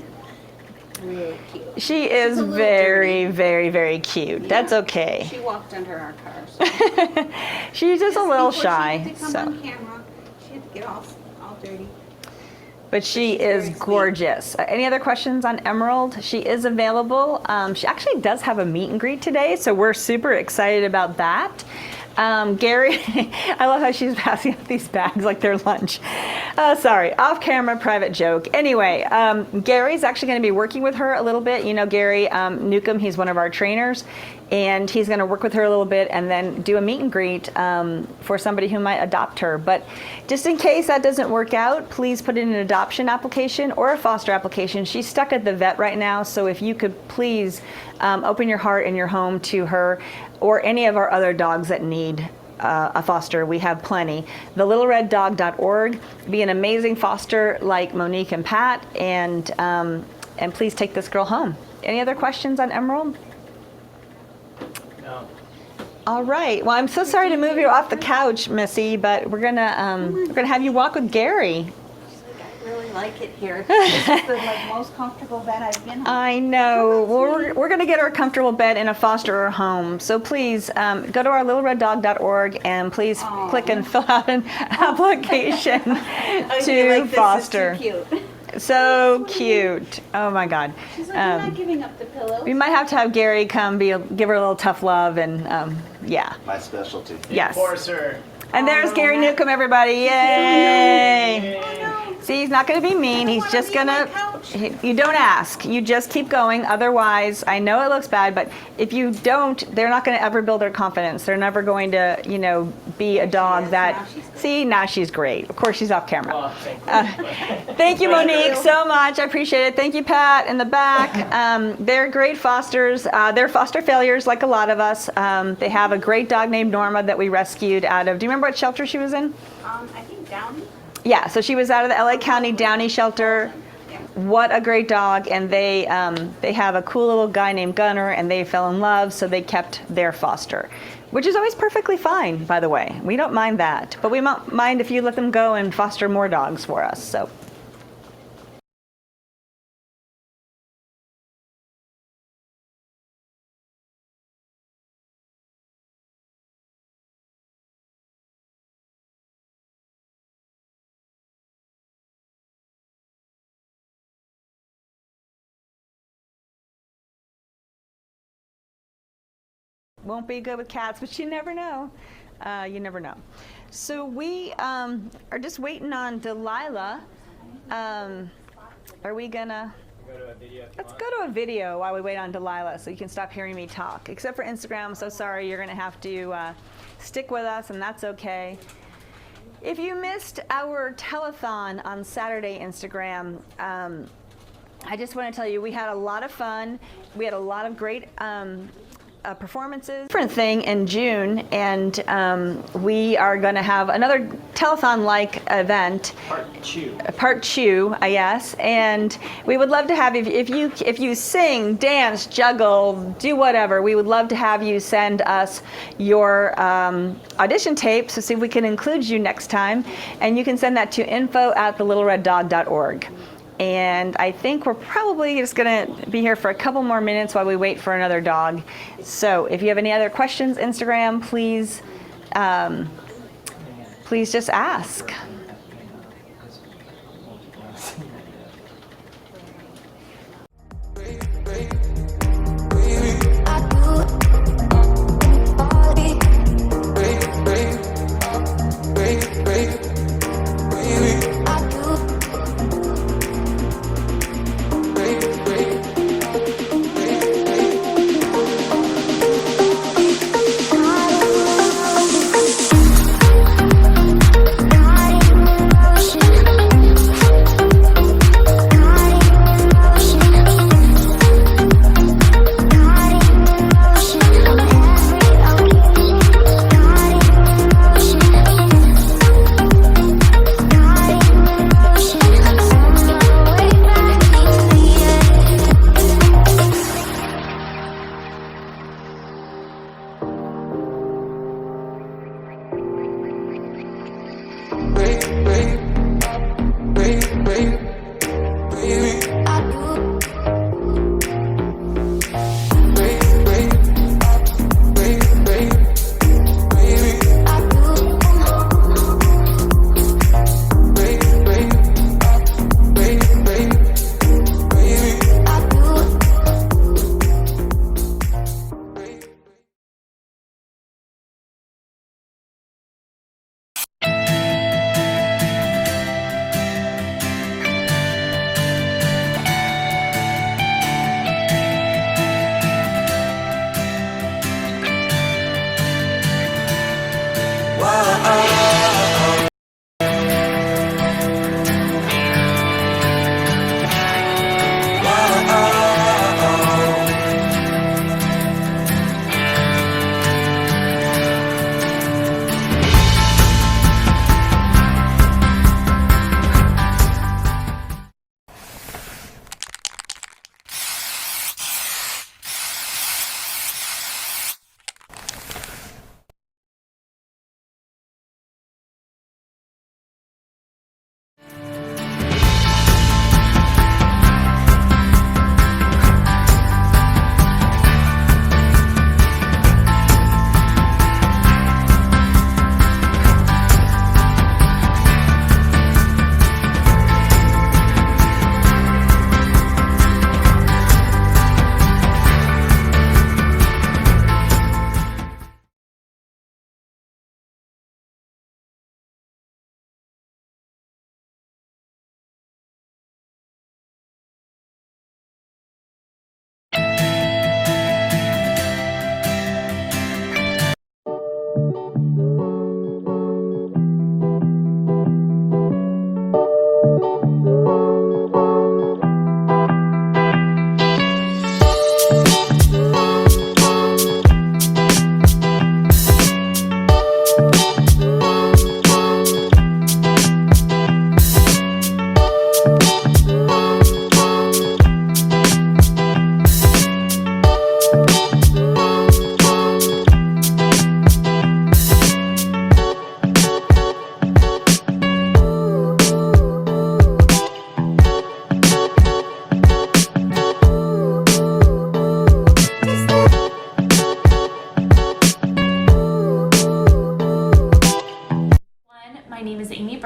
Speaker 9: Really cute.
Speaker 1: She is very, very, very cute.
Speaker 9: Yeah.
Speaker 1: That's okay.
Speaker 9: She walked under our car. So.
Speaker 1: She's just a little
Speaker 9: before
Speaker 1: shy.
Speaker 9: She had to come on camera. She had to get all dirty.
Speaker 1: But she is gorgeous. Any other questions on Emerald? She is available. She actually does have a meet and greet today, so we're super excited about that. Gary, I love how she's passing out these bags like they're lunch. Sorry, off camera, private joke. Anyway, Gary's actually going to be working with her a little bit. Gary Newcomb, he's one of our trainers, and he's going to work with her a little bit and then do a meet and greet for somebody who might adopt her. But just in case that doesn't work out, please put in an adoption application or a foster application. She's stuck at the vet right now, so if you could please open your heart and your home to her or any of our other dogs that need a foster. We have plenty. TheLittleRedDog.org. Be an amazing foster like Monique and Pat, and please take this girl home. Any other questions on Emerald?
Speaker 4: No.
Speaker 1: All right. Well, I'm so sorry to move you off the couch, Missy, but we're gonna have you walk with Gary.
Speaker 9: I really like it here. This is the most comfortable bed I've been on.
Speaker 1: I know. Well, we're going to get her a comfortable bed in a foster home. So please go to our littlereddog.org and please click and fill out an application to foster.
Speaker 9: This is too cute.
Speaker 1: So cute. Oh my God.
Speaker 9: She's like, I'm not giving up the pillows.
Speaker 1: We might have to have Gary come give her a little tough love and yeah.
Speaker 8: My specialty.
Speaker 1: Yes.
Speaker 4: Enforcer.
Speaker 1: And there's Gary Newcomb, everybody. Yay! See, he's not going to be mean. He's just going to, you don't ask. You just keep going. Otherwise, I know it looks bad, but if you don't, they're not going to ever build their confidence. They're never going to, be a dog that, see, now she's great. Of course, she's off camera. Thank you, Monique, so much. I appreciate it. Thank you, Pat, in the back. They're great fosters. They're foster failures like a lot of us. They have a great dog named Norma that we rescued out of, do you remember what shelter she was in?
Speaker 9: I think Downey.
Speaker 1: Yeah, so she was out of the LA County Downey shelter. what a great dog, and they have a cool little guy named Gunner, and they fell in love, so they kept their foster, which is always perfectly fine, by the way. We don't mind that, but we might mind if you let them go and foster more dogs for us. So. Won't be good with cats, but you never know. You never know. So we are just waiting on Delilah. Are we gonna? Let's go to a video while we wait on Delilah so you can stop hearing me talk. Except for Instagram, I'm so sorry, you're gonna have to stick with us, and that's okay. If you missed our telethon on Saturday Instagram, I just want to tell you we had a lot of fun. We had a lot of great performances. Different thing in June, and we are going to have another telethon-like event. Part two, yes. And we would love to have, if you sing, dance, juggle, do whatever, we would love to have you send us your audition tapes to see if we can include you next time. And you can send that to info@thelittlereddog.org. And I think we're probably just going to be here for a couple more minutes while we wait for another dog. So if you have any other questions, Instagram, please just ask.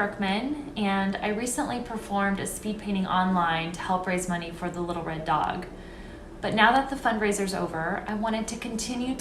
Speaker 5: Berkman, and I recently performed a speed painting online to help raise money for the Little Red Dog. But now that the fundraiser's over, I wanted to continue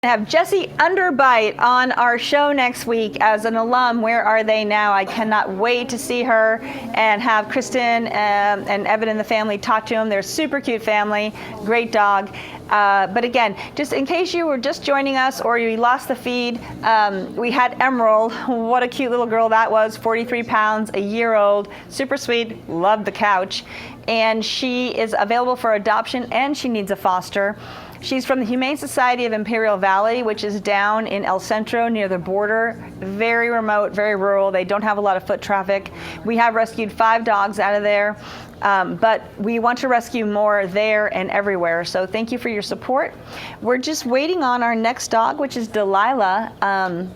Speaker 1: have Jessie Underbite on our show next week as an alum. Where are they now? I cannot wait to see her and have Kristen and Evan and the family talk to them. They're a super cute family, great dog. But again, just in case you were just joining us or you lost the feed, we had Emerald. What a cute little girl that was, 43 pounds, a year old, super sweet, loved the couch. And she is available for adoption and she needs a foster. She's from the Humane Society of Imperial Valley, which is down in El Centro near the border. Very remote, very rural. They don't have a lot of foot traffic. We have rescued 5 dogs out of there, but we want to rescue more there and everywhere. So thank you for your support. We're just waiting on our next dog, which is Delilah.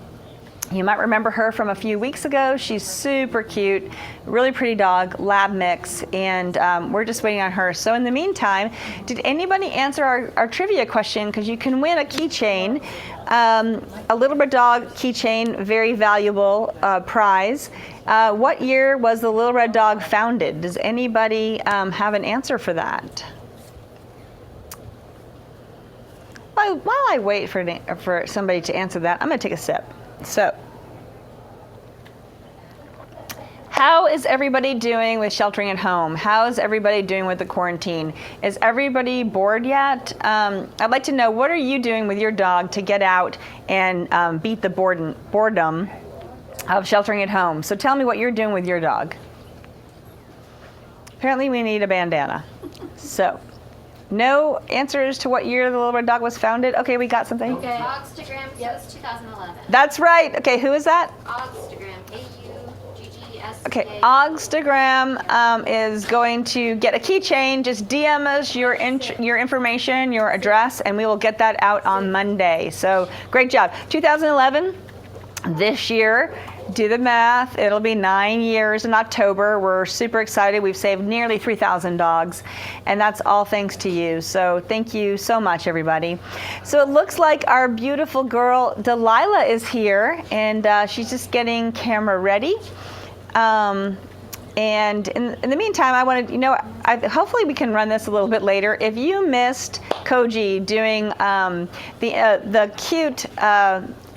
Speaker 1: You might remember her from a few weeks ago. She's super cute, really pretty dog, lab mix, and we're just waiting on her. So in the meantime, did anybody answer our trivia question? Because you can win a keychain, a Little Red Dog keychain, very valuable prize. What year was the Little Red Dog founded? Does anybody have an answer for that? While I wait for somebody to answer that, I'm going to take a sip. So, how is everybody doing with sheltering at home? How is everybody doing with the quarantine? Is everybody bored yet? I'd like to know, what are you doing with your dog to get out and beat the boredom of sheltering at home? So tell me what you're doing with your dog. Apparently we need a bandana. So, no answers to what year the Little Red Dog was founded? Okay, we got something.
Speaker 3: Okay. Ogstagram says 2011.
Speaker 1: That's right. Okay, who is that?
Speaker 3: Ogstagram, A-U-G-G-S-T-A.
Speaker 1: Okay, Ogstagram is going to get a keychain. Just DM us your information, your address, and we will get that out on Monday. So great job. 2011, this year, Do the math. It'll be 9 years in October. We're super excited. We've saved nearly 3,000 dogs, and that's all thanks to you. So thank you so much, everybody. So it looks like our beautiful girl Delilah is here, and she's just getting camera ready. And in the meantime, I wanted, hopefully we can run this a little bit later. If you missed Koji doing the cute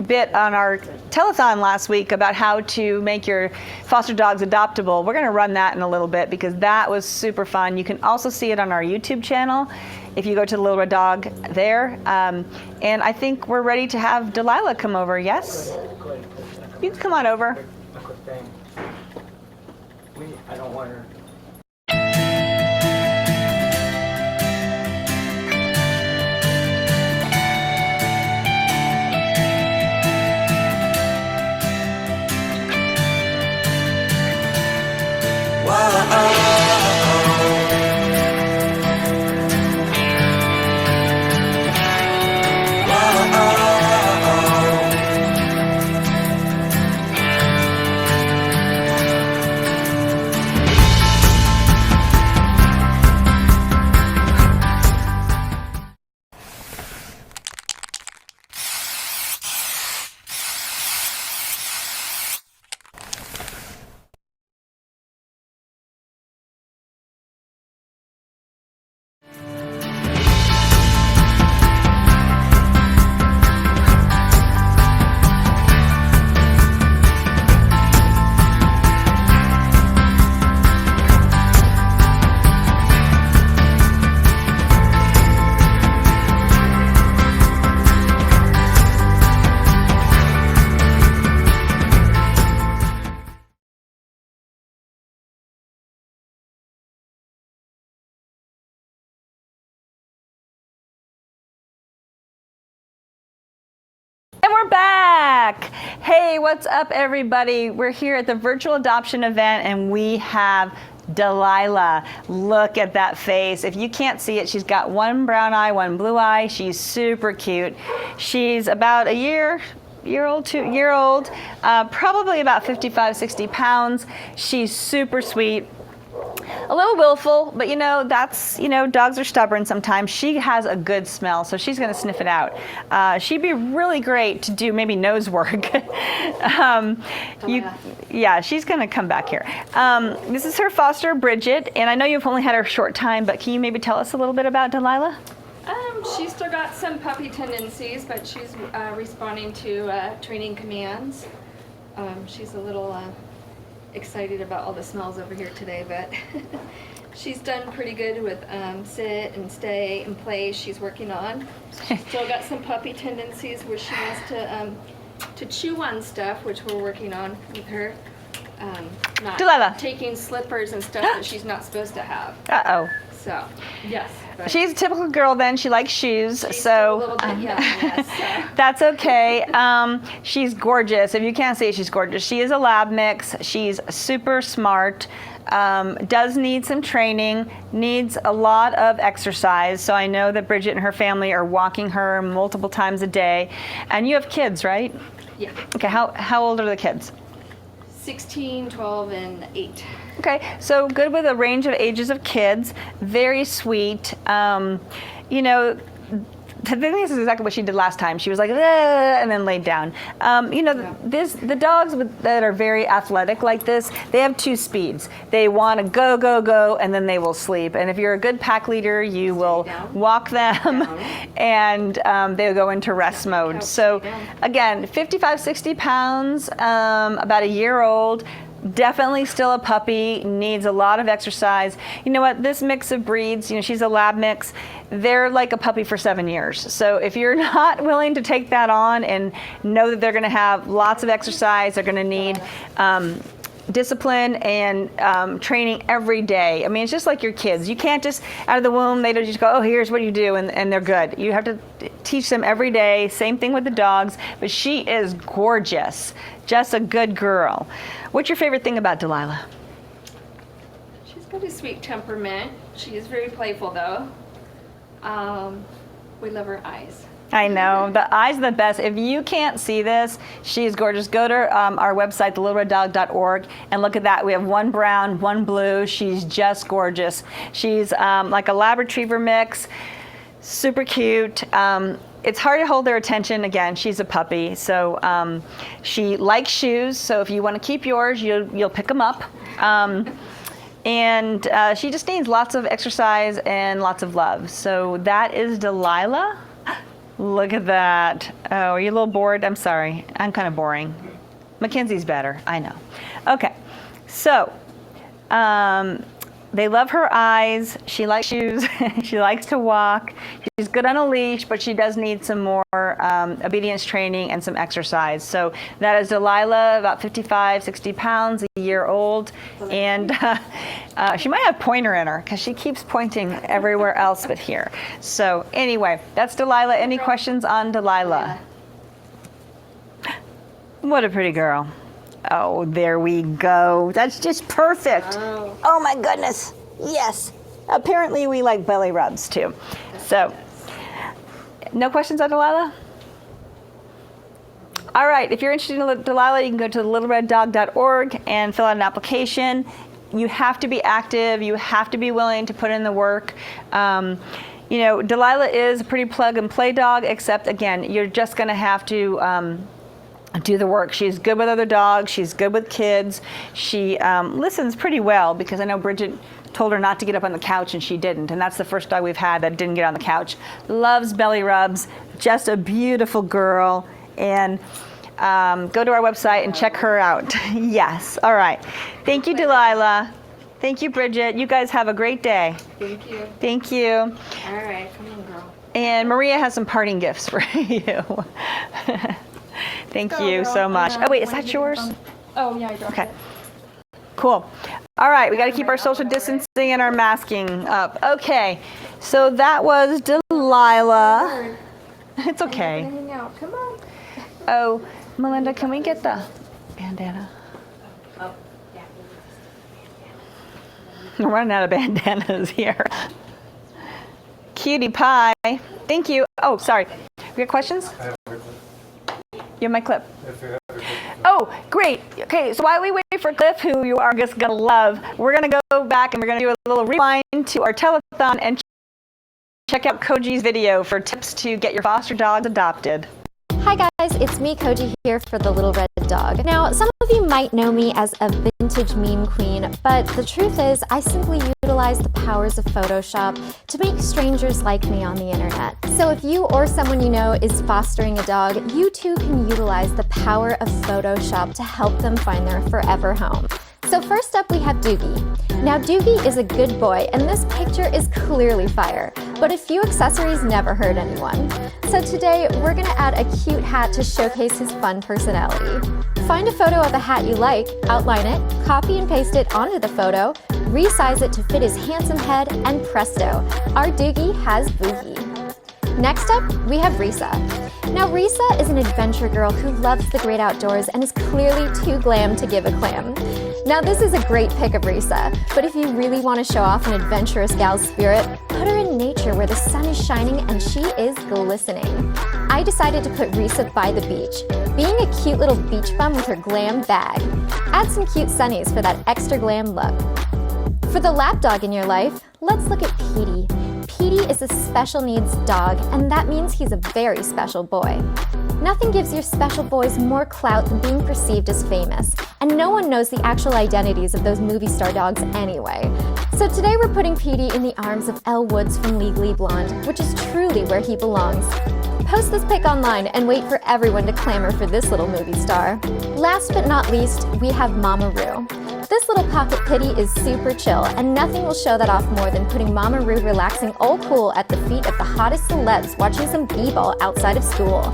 Speaker 1: bit on our telethon last week about how to make your foster dogs adoptable, we're going to run that in a little bit because that was super fun. You can also see it on our YouTube channel if you go to the Little Red Dog there. And I think we're ready to have Delilah come over, yes? You can come on over.
Speaker 4: A quick thing. I don't want her.
Speaker 1: And we're back. Hey, what's up, everybody? We're here at the virtual adoption event, and we have Delilah. Look at that face. If you can't see it, she's got one brown eye, one blue eye. She's super cute. She's about a year old, 2 year old, probably about 55, 60 pounds. She's super sweet. A little willful, but that's, dogs are stubborn sometimes. She has a good smell, so she's going to sniff it out. She'd be really great to do maybe nose work. Yeah, she's going to come back here. This is her foster, Bridget, and I know you've only had her a short time, but can you maybe tell us a little bit about Delilah?
Speaker 10: She's still got some puppy tendencies, but she's responding to training commands. She's a little excited about all the smells over here today, but she's done pretty good with sit and stay and play. She's working on. She's still got some puppy tendencies where she wants to chew on stuff, which we're working on with her. Not
Speaker 1: Delilah.
Speaker 10: taking slippers and stuff that she's not supposed to have.
Speaker 1: Uh-oh.
Speaker 10: So, yes.
Speaker 1: She's a typical girl then. She likes shoes, so
Speaker 10: a little bit young, yes, so.
Speaker 1: That's okay. She's gorgeous. If you can't see it, she's gorgeous. She is a lab mix. She's super smart. Does need some training, needs a lot of exercise. So I know that Bridget and her family are walking her multiple times a day. And you have kids, right?
Speaker 10: Yeah.
Speaker 1: Okay, how old are the kids?
Speaker 10: 16, 12, and 8.
Speaker 1: Okay, so good with a range of ages of kids, very sweet. The thing is exactly what she did last time. She was like, and then laid down. The dogs that are very athletic like this, they have two speeds. They want to go, go, go, and then they will sleep. And if you're a good pack leader, you will walk them and they'll go into rest mode. So again, 55, 60 pounds, about a year old. Definitely still a puppy, needs a lot of exercise. You know what, this mix of breeds, she's a lab mix, they're like a puppy for 7 years. So if you're not willing to take that on and know that they're gonna have lots of exercise, they're gonna need discipline and training every day. I mean, it's just like your kids. You can't just, out of the womb, they don't just go, oh, here's what you do, and they're good. You have to teach them every day. Same thing with the dogs, but she is gorgeous. Just a good girl. What's your favorite thing about Delilah?
Speaker 10: She's got a sweet temperament. She is very playful, though. We love her eyes.
Speaker 1: I know. The eyes are the best. If you can't see this, she's gorgeous. Go to our website, thelittlereddog.org, and look at that. We have one brown, one blue. She's just gorgeous. She's like a Lab Retriever mix. Super cute. It's hard to hold their attention. Again, she's a puppy, so she likes shoes. So if you want to keep yours, you'll pick them up. And she just needs lots of exercise and lots of love. So that is Delilah. Look at that. Oh, are you a little bored? I'm sorry. I'm kind of boring. Mackenzie's better. I know. Okay. So they love her eyes. She likes shoes. She likes to walk. She's good on a leash, but she does need some more obedience training and some exercise. So that is Delilah, about 55, 60 pounds, a year old. And she might have pointer in her because she keeps pointing everywhere else but here. So anyway, that's Delilah. Any questions on Delilah? What a pretty girl. Oh, there we go. That's just perfect. Oh my goodness. Yes. Apparently we like belly rubs too. So, no questions on Delilah? All right, if you're interested in Delilah, you can go to littlereddog.org and fill out an application. You have to be active. You have to be willing to put in the work. You know, Delilah is a pretty plug and play dog, except again, you're just going to have to do the work. She's good with other dogs. She's good with kids. She listens pretty well because I know Bridget told her not to get up on the couch and she didn't. And that's the first dog we've had that didn't get on the couch. Loves belly rubs. Just a beautiful girl. And go to our website and check her out. Yes. All right. Thank you, Delilah. Thank you, Bridget. You guys have a great day.
Speaker 10: Thank you.
Speaker 1: Thank you.
Speaker 10: All right, come on, girl.
Speaker 1: And Maria has some parting gifts for you. Thank you so much. Oh, wait, is that yours?
Speaker 10: Oh, yeah, I dropped
Speaker 1: it. Cool. All right, we got to keep our social distancing and our masking up. Okay, so that was Delilah. It's okay.
Speaker 10: Hang out. Come on.
Speaker 1: Oh, Melinda, can we get the bandana?
Speaker 7: Oh, yeah.
Speaker 1: We're running out of bandanas here. Cutie pie. Thank you. Oh, sorry. We got questions? You have my clip. Oh, great. Okay, so while we wait for Cliff, who you are just going to love, we're going to go back and we're going to do a little rewind to our telethon and check out Koji's video for tips to get your foster dogs adopted.
Speaker 3: Hi guys, it's me, Koji, here for the Little Red Dog. Now, some of you might know me as a vintage meme queen, but the truth is I simply utilize the powers of Photoshop to make strangers like me on the internet. So if you or someone you know is fostering a dog, you too can utilize the power of Photoshop to help them find their forever home. So first up we have Doogie. Now Doogie is a good boy and this picture is clearly fire, but a few accessories never hurt anyone. So today we're gonna add a cute hat to showcase his fun personality. Find a photo of a hat you like, outline it, copy and paste it onto the photo, resize it to fit his handsome head, and presto, our Doogie has Boogie. Next up, we have Risa. Now Risa is an adventure girl who loves the great outdoors and is clearly too glam to give a clam. Now this is a great pic of Risa, but if you really want to show off an adventurous gal's spirit, put her in nature where the sun is shining and she is glistening. I decided to put Risa by the beach, being a cute little beach bum with her glam bag. Add some cute sunnies for that extra glam look. For the lap dog in your life, let's look at Petey. Petey is a special needs dog, and that means he's a very special boy. Nothing gives your special boys more clout than being perceived as famous, and no one knows the actual identities of those movie star dogs anyway. So today we're putting Petey in the arms of Elle Woods from Legally Blonde, which is truly where he belongs. Post this pic online and wait for everyone to clamor for this little movie star. Last but not least, we have Mama Roo. This little pocket kitty is super chill, and nothing will show that off more than putting Mama Roo relaxing all cool at the feet of the hottest celebs watching some b-ball outside of school.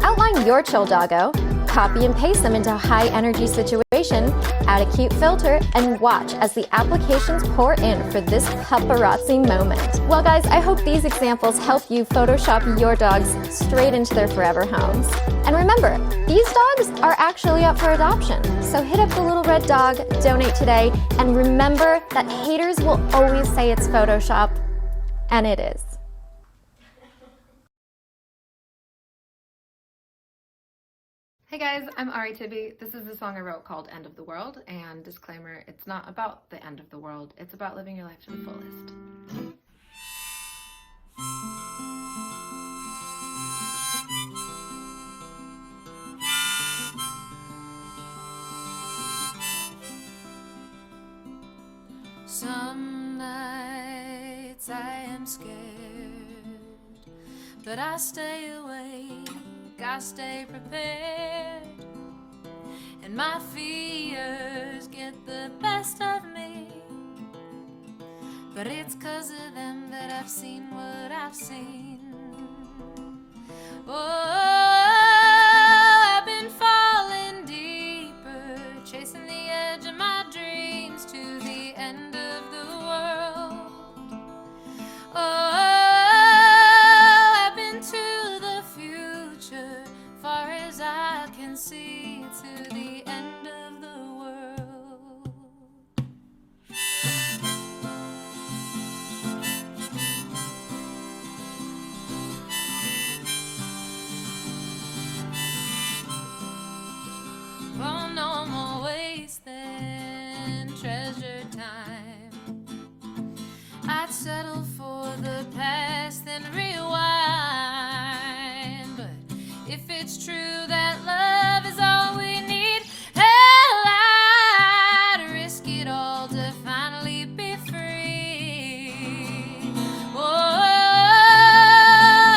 Speaker 3: Outline your chill doggo, copy and paste them into a high-energy situation, add a cute filter, and watch as the applications pour in for this paparazzi moment. Well guys, I hope these examples help you Photoshop your dogs straight into their forever homes. And remember, these dogs are actually up for adoption, so hit up the Little Red Dog, donate today, and remember that haters will always say it's Photoshop, and it is.
Speaker 11: Hey guys, I'm Ari Tibby. This is a song I wrote called End of the World, and disclaimer, it's not about the end of the world, it's about living your life to the fullest.
Speaker 12: Some nights I am scared, but I stay awake, I stay prepared, and my fears get the best of me, but it's 'cause of them that I've seen what I've seen. Oh, I've been falling deeper, chasing the edge of my dreams to the end of the world. Oh, I've been to the future, far as I can see, to the end of the world. Oh, no more wasting treasured time. I'd settle for the past and rewind. But if it's true that love is all we need, hell, I'd risk it all to finally be free. Oh,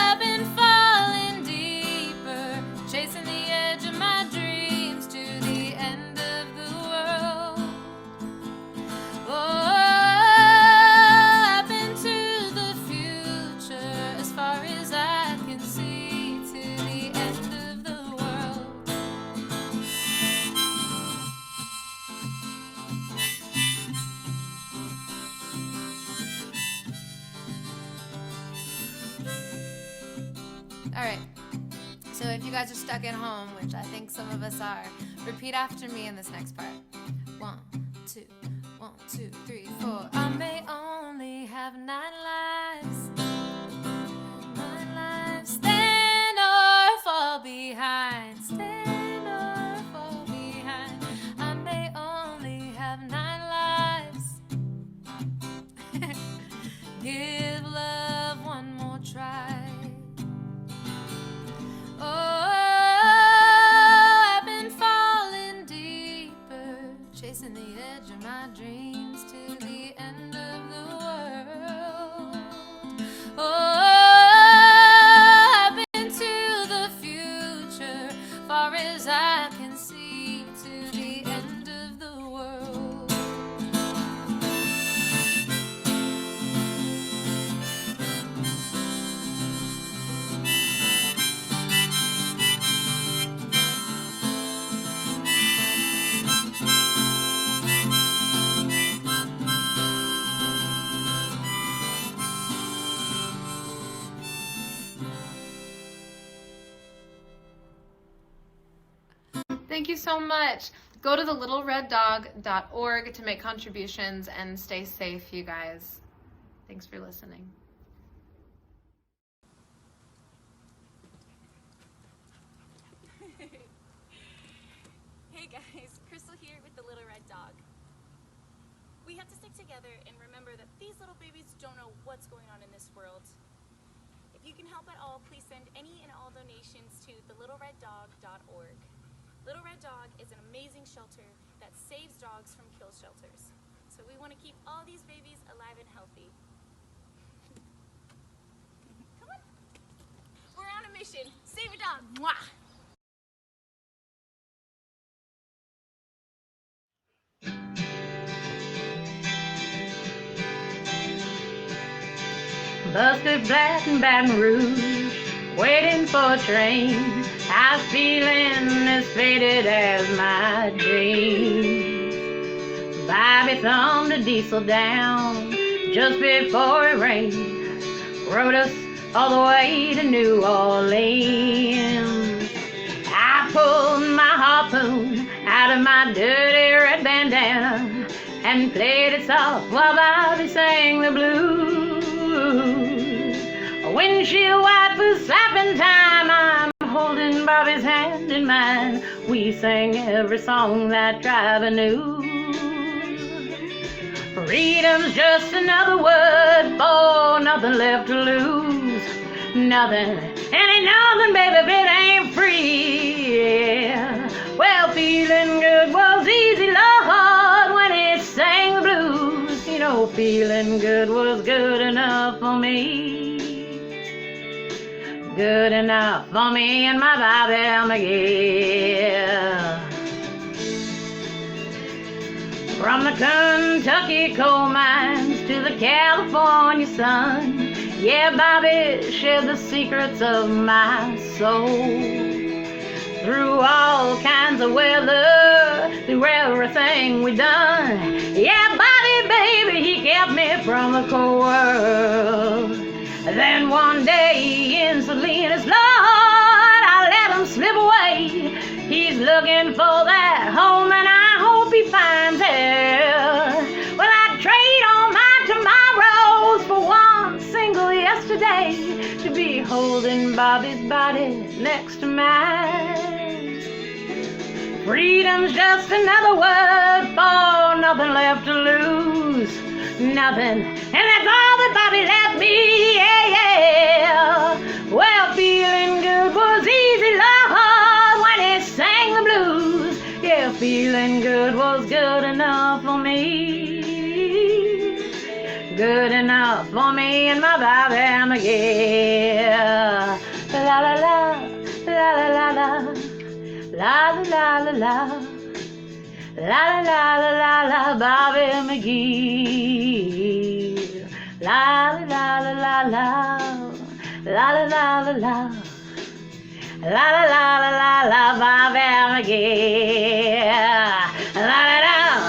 Speaker 12: I've been falling deeper, chasing the edge of my dreams to the end of the world. Oh, I've been to the future, as far as I can see, to the end of the world. All right. So if you guys are stuck at home, which I think some of us are, repeat after me in this next part. 1, 2, 1, 2, 3, 4. I may only have 9 lives. 9 lives. Stand or fall behind. Stand or fall behind. I may only have 9 lives. Give love one more try. Oh, I've been falling deeper, chasing the edge of my dreams to the end of the world. Oh, I've been to the future, far as I can see, to the end of the world.
Speaker 11: Thank you so much. Go to thelittlereddog.org to make contributions and stay safe, you guys. Thanks for listening.
Speaker 13: Hey guys, Crystal here with the Little Red Dog. We have to stick together and remember that these little babies don't know what's going on in this world. If you can help at all, please send any and all donations to thelittlereddog.org. Little Red Dog is an amazing shelter that saves dogs from kill shelters. So we want to keep all these babies alive and healthy. Come on. We're on a mission. Save a dog. Mwah!
Speaker 14: Busted Black and Baton Rouge, waiting for a train. I was feeling as faded as my dreams. Bobby thumbed a diesel down just before it rained. Rode us all the way to New Orleans. I pulled my harpoon out of my dirty red bandana and played it soft while Bobby sang the blues. A windshield wiper slapping time, I'm holding Bobby's hand in mine. We sang every song that driver knew. Freedom's just another word for nothing left to lose. Nothing, ain't nothing, baby, if it ain't free. Yeah. Well, feeling good was easy, Lord, when it sang the blues. You know, feeling good was good enough for me. Good enough for me and my Bobby McGee. From the Kentucky coal mines to the California sun, yeah, Bobby shared the secrets of my soul. Through all kinds of weather, through everything we done, yeah, Bobby, baby, he kept me from the cold world. Then one day in Salinas, Lord, I let him slip away. He's looking for that home and I hope he finds it. Well, I'd trade all my tomorrows for one single yesterday to be holding Bobby's body next to mine. Freedom's just another word for nothing left to lose. Nothing, and that's all that Bobby left me, yeah, yeah. Well, feeling good was easy, Lord, when he sang the blues. Yeah, feeling good was good enough for me. Good enough for me and my Bobby McGee. La la la, la la la la, la la la la. La la la la la, Bobby McGee. La la la la la, la la la la la, la la la la la la, Bobby McGee. La la la la la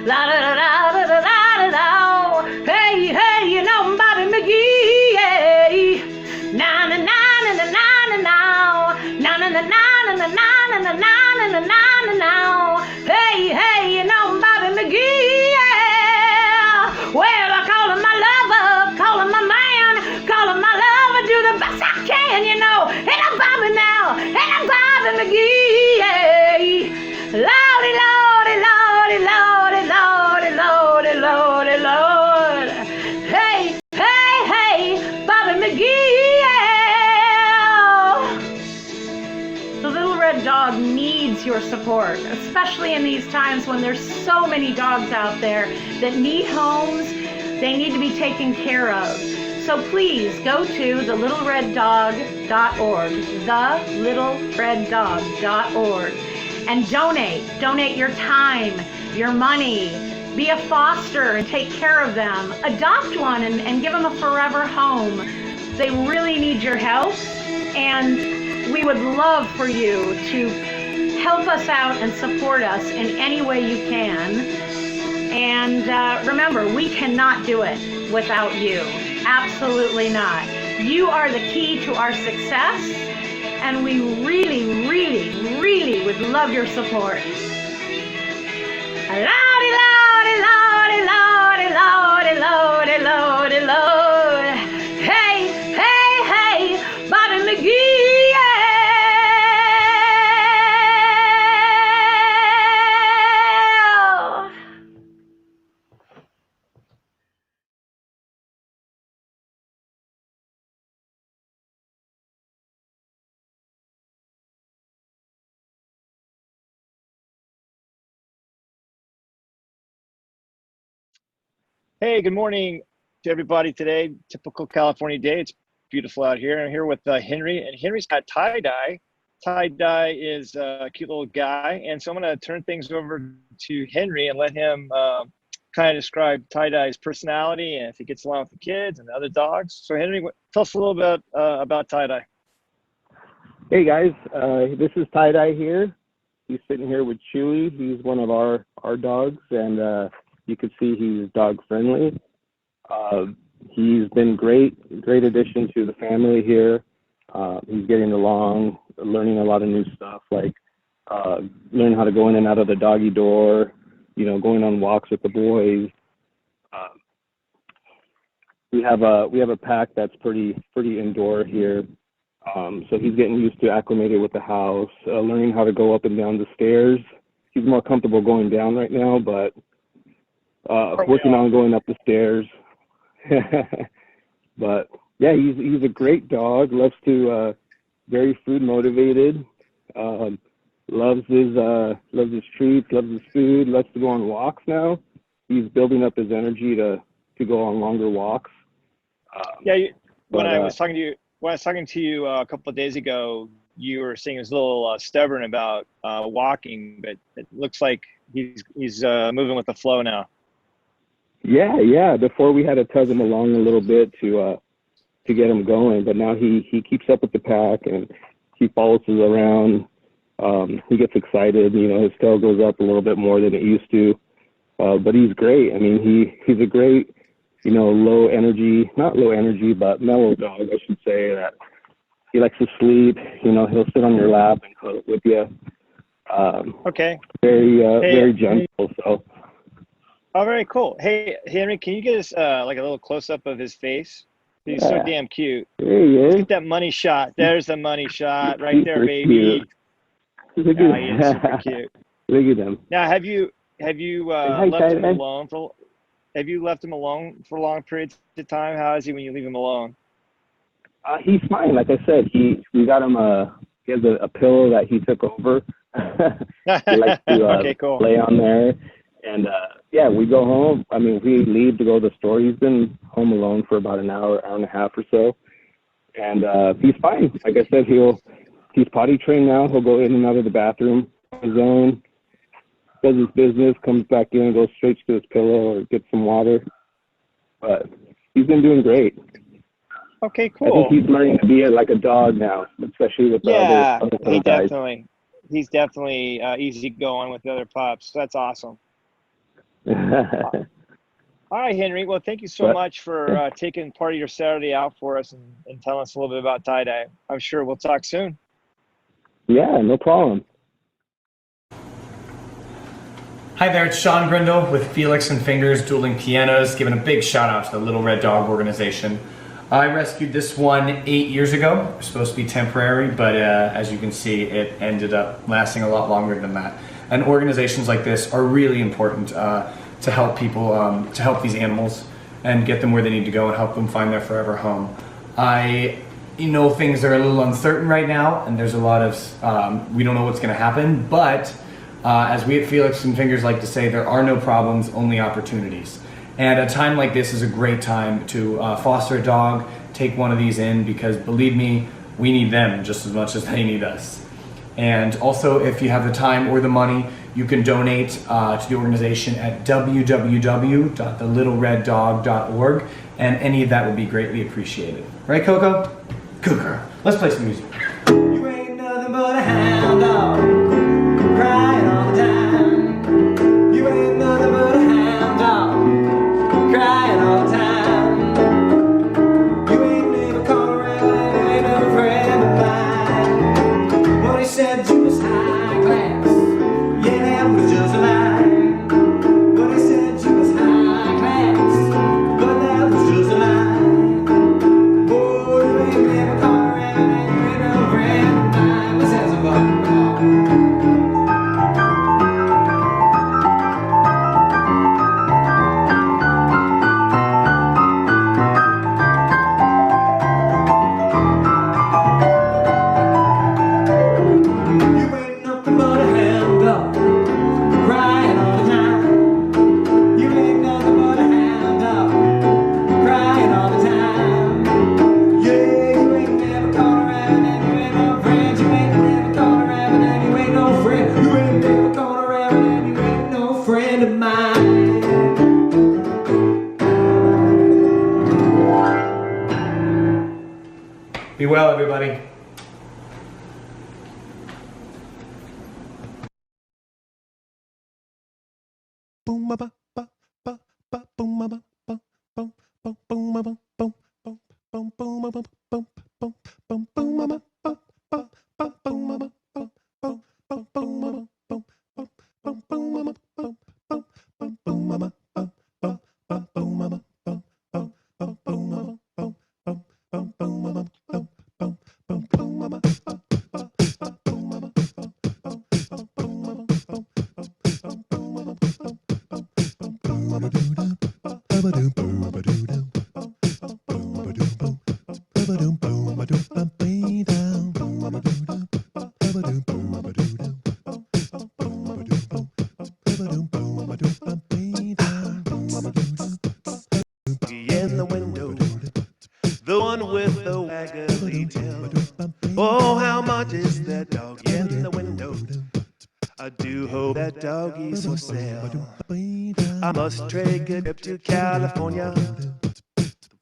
Speaker 14: la la la la la la la. Hey hey, you know Bobby McGee. Na na na na na na na na na na na na na na na. Hey, hey, you know Bobby McGee, yeah. Well, I call him my lover, call him my man, call him my lover, do the best I can, you know. And I'm Bobby now, and I'm Bobby McGee, yeah. Lordy, lordy, lordy, lordy, lordy, lordy, lordy, lord. Hey, hey, hey, Bobby McGee, yeah. The little red dog needs your support, especially in these times when there's so many dogs out there that need homes. They need to be taken care of. So please go to thelittlereddog.org, thelittlereddog.org, and donate your time, your money. Be a foster and take care of them. Adopt one and give them a forever home. They really need your help, and we would love for you to help us out and support us in any way you can. And remember, we cannot do it without you. Absolutely not. You are the key to our success, and we really, really, really would love your support. Lordy, lordy, lordy, lordy, lordy, lordy, lordy, lord. Hey, hey, hey, Bobby McGee, yeah.
Speaker 4: Hey, good morning to everybody today. Typical California day. It's beautiful out here. I'm here with Henry, and Henry's got Tie-Dye. Tie-Dye is a cute little guy, and so I'm going to turn things over to Henry and let him kind of describe Tie-Dye's personality and if he gets along with the kids and the other dogs. So Henry, tell us a little bit about Tie-Dye.
Speaker 15: Hey guys, this is Tie-Dye here. He's sitting here with Chewy. He's one of our dogs, and you can see he's dog friendly. He's been great addition to the family here. He's getting along, learning a lot of new stuff, like learning how to go in and out of the doggy door, going on walks with the boys. We have a pack that's pretty indoor here. So he's getting used to acclimated with the house, learning how to go up and down the stairs. He's more comfortable going down right now, but working on going up the stairs. But yeah, he's a great dog. Loves to very food motivated. Loves his treats. Loves his food. Loves to go on walks now. He's building up his energy to go on longer walks.
Speaker 4: When I was talking to you a couple of days ago, you were saying he was a little stubborn about walking, but it looks like he's moving with the flow now.
Speaker 15: Yeah. Before we had to tug him along a little bit to get him going, but now he keeps up with the pack and he follows us around. He gets excited. His tail goes up a little bit more than it used to. But he's great. I mean, he's a great, low energy, not low energy, but mellow dog, I should say. That he likes to sleep. He'll sit on your lap and cuddle with you.
Speaker 4: Okay.
Speaker 15: Very gentle. So.
Speaker 4: Oh, very cool. Hey, Henry, can you get us like a little close up of his face? He's so damn cute.
Speaker 15: There he is.
Speaker 4: Let's get that money shot. There's the money shot right there, baby.
Speaker 15: Look
Speaker 4: He is super cute.
Speaker 15: Look at him.
Speaker 4: Now, have you left him alone for? Have you left him alone for long periods of time? How is he when you leave him alone?
Speaker 15: He's fine. Like I said, we got him he has a pillow that he took over. He likes to
Speaker 4: okay, cool.
Speaker 15: lay on there. And we go home. I mean, we leave to go to the store. He's been home alone for about an hour and a half or so. And he's fine. Like I said, he's potty trained now. He'll go in and out of the bathroom on his own. Does his business, comes back in, goes straight to his pillow or gets some water. But he's been doing great.
Speaker 4: Okay, cool.
Speaker 15: I think he's learning to be like a dog now, especially with the other guys.
Speaker 4: He's definitely easy going with the other pups. That's awesome. All right, Henry. Well, thank you so much for taking part of your Saturday out for us and telling us a little bit about tie-dye. I'm sure we'll talk soon.
Speaker 15: Yeah, no problem.
Speaker 16: Hi there, it's Sean Grindle with Felix and Fingers Dueling Pianos, giving a big shout out to the Little Red Dog organization. I rescued this one 8 years ago. It was supposed to be temporary, but as you can see, it ended up lasting a lot longer than that. And organizations like this are really important to help people, to help these animals and get them where they need to go and help them find their forever home. Things are a little uncertain right now, and there's a lot of, we don't know what's gonna happen, but as we at Felix and Fingers like to say, there are no problems, only opportunities. And a time like this is a great time to foster a dog, take one of these in, because believe me, we need them just as much as they need us. And also, if you have the time or the money, you can donate to the organization at www.thelittlereddog.org, and any of that would be greatly appreciated. Right, Coco? Good girl. Let's play some music. You ain't nothing but a hound dog, crying all the time. You ain't nothing but a hound dog, crying all the time. You ain't never come around, you ain't no friend of mine. What he said you was high class, yeah, that was just a lie. What he said you was high class, but that was just a lie. Boy, you ain't never come around, and you ain't no friend of mine. Let's have some fun, come on. Be well, everybody.
Speaker 17: Boom ba ba ba ba ba boom ba ba ba boom boom boom ba ba boom boom boom boom ba ba boom boom boom boom ba ba ba ba ba boom ba ba boom boom boom boom ba ba boom boom boom boom ba ba boom boom boom boom ba ba boom boom boom boom ba ba boom boom boom boom ba ba boom boom boom boom ba ba boom boom boom boom Oh, how much is that doggy in the window? I do hope that doggy's for sale. I must take a trip to California.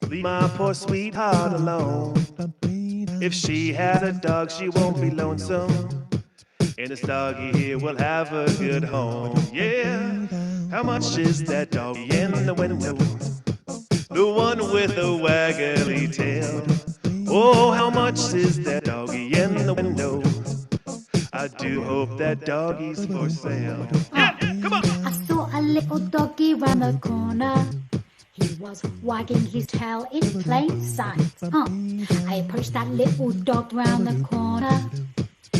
Speaker 17: Leave my poor sweetheart alone. If she has a dog, she won't be lonesome. And this doggy here will have a good home. Yeah. How much is that doggy in the window? The one with the waggly tail. Oh, how much is that doggy in the window? I do hope that doggy's for sale. Yeah, come on.
Speaker 18: I saw a little doggy round the corner. He was wagging his tail in plain sight. I approached that little dog round the corner.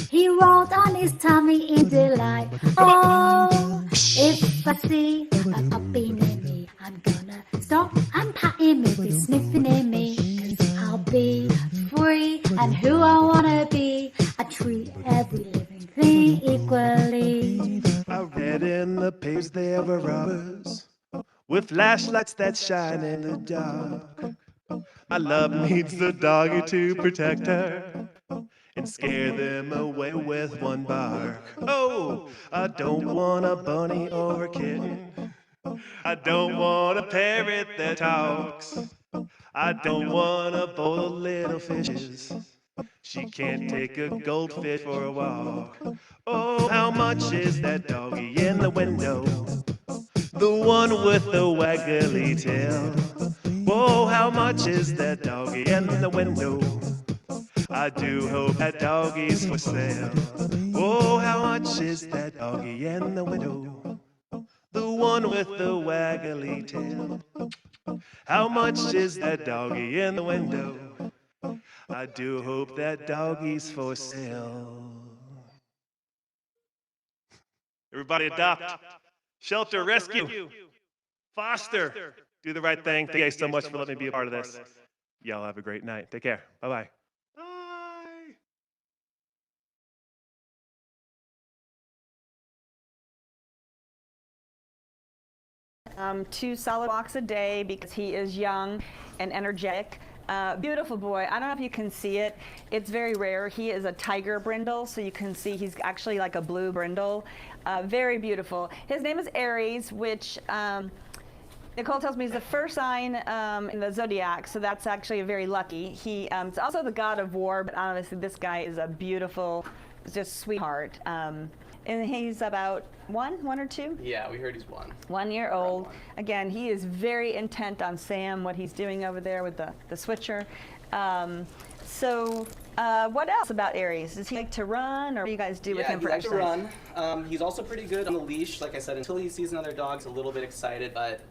Speaker 18: He rolled on his tummy in delight. Oh, if I see a puppy near me, I'm gonna stop and pat him if he's sniffing near me. 'Cause I'll be free and who I wanna be. I treat every living thing equally.
Speaker 17: I read in the papers there were robbers with flashlights that shine in the dark. My love needs the doggy to protect her and scare them away with one bark. Oh, I don't want a bunny or a kitten. I don't want a parrot that talks. I don't want a bowl of little fishes. She can't take a goldfish for a walk. Oh, how much is that doggy in the window? The one with the waggly tail. Oh, how much is that doggy in the window? I do hope that doggy's for sale. Oh, how much is that doggy in the window? The one with the waggly tail. How much is that doggy in the window? I do hope that doggy's for sale. Everybody adopt, shelter, rescue, foster, do the right thing. Thank you guys so much for letting me be a part of this. Y'all have a great night. Take care. Bye-bye.
Speaker 1: Two solid walks a day because he is young and energetic. Beautiful boy. I don't know if you can see it. It's very rare. He is a tiger brindle, so you can see he's actually like a blue brindle. Very beautiful. His name is Aries, which Nicole tells me is the first sign in the zodiac, so that's actually very lucky. He is also the god of war, but honestly, this guy is a beautiful, just sweetheart. And he's about one or two?
Speaker 2: Yeah, we heard he's 1.
Speaker 1: 1 year old. Again, he is very intent on Sam, what he's doing over there with the switcher. What else about Aries? Does he like to run, or what do you guys do with him for exercise?
Speaker 2: Yeah, he likes to run. He's also pretty good on the leash. Like I said, until he sees another dog, he's a little bit excited, but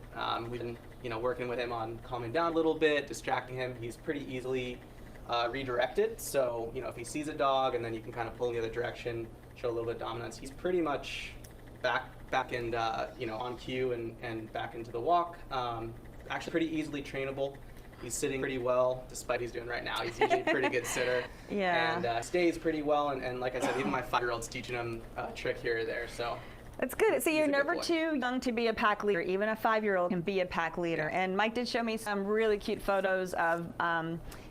Speaker 2: we've been working with him on calming down a little bit, distracting him. He's pretty easily redirected. So, if he sees a dog and then you can kind of pull in the other direction, show a little bit of dominance, he's pretty much back and on cue and back into the walk. Actually pretty easily trainable. He's sitting pretty well, despite what he's doing right now. He's usually a pretty good sitter.
Speaker 1: Yeah.
Speaker 2: And stays pretty well. And like I said, even my 5-year-old's teaching him a trick here or there. So
Speaker 1: that's good. See, you're never too young to be a pack leader. Even a 5-year-old can be a pack leader. Yeah. And Mike did show me some really cute photos of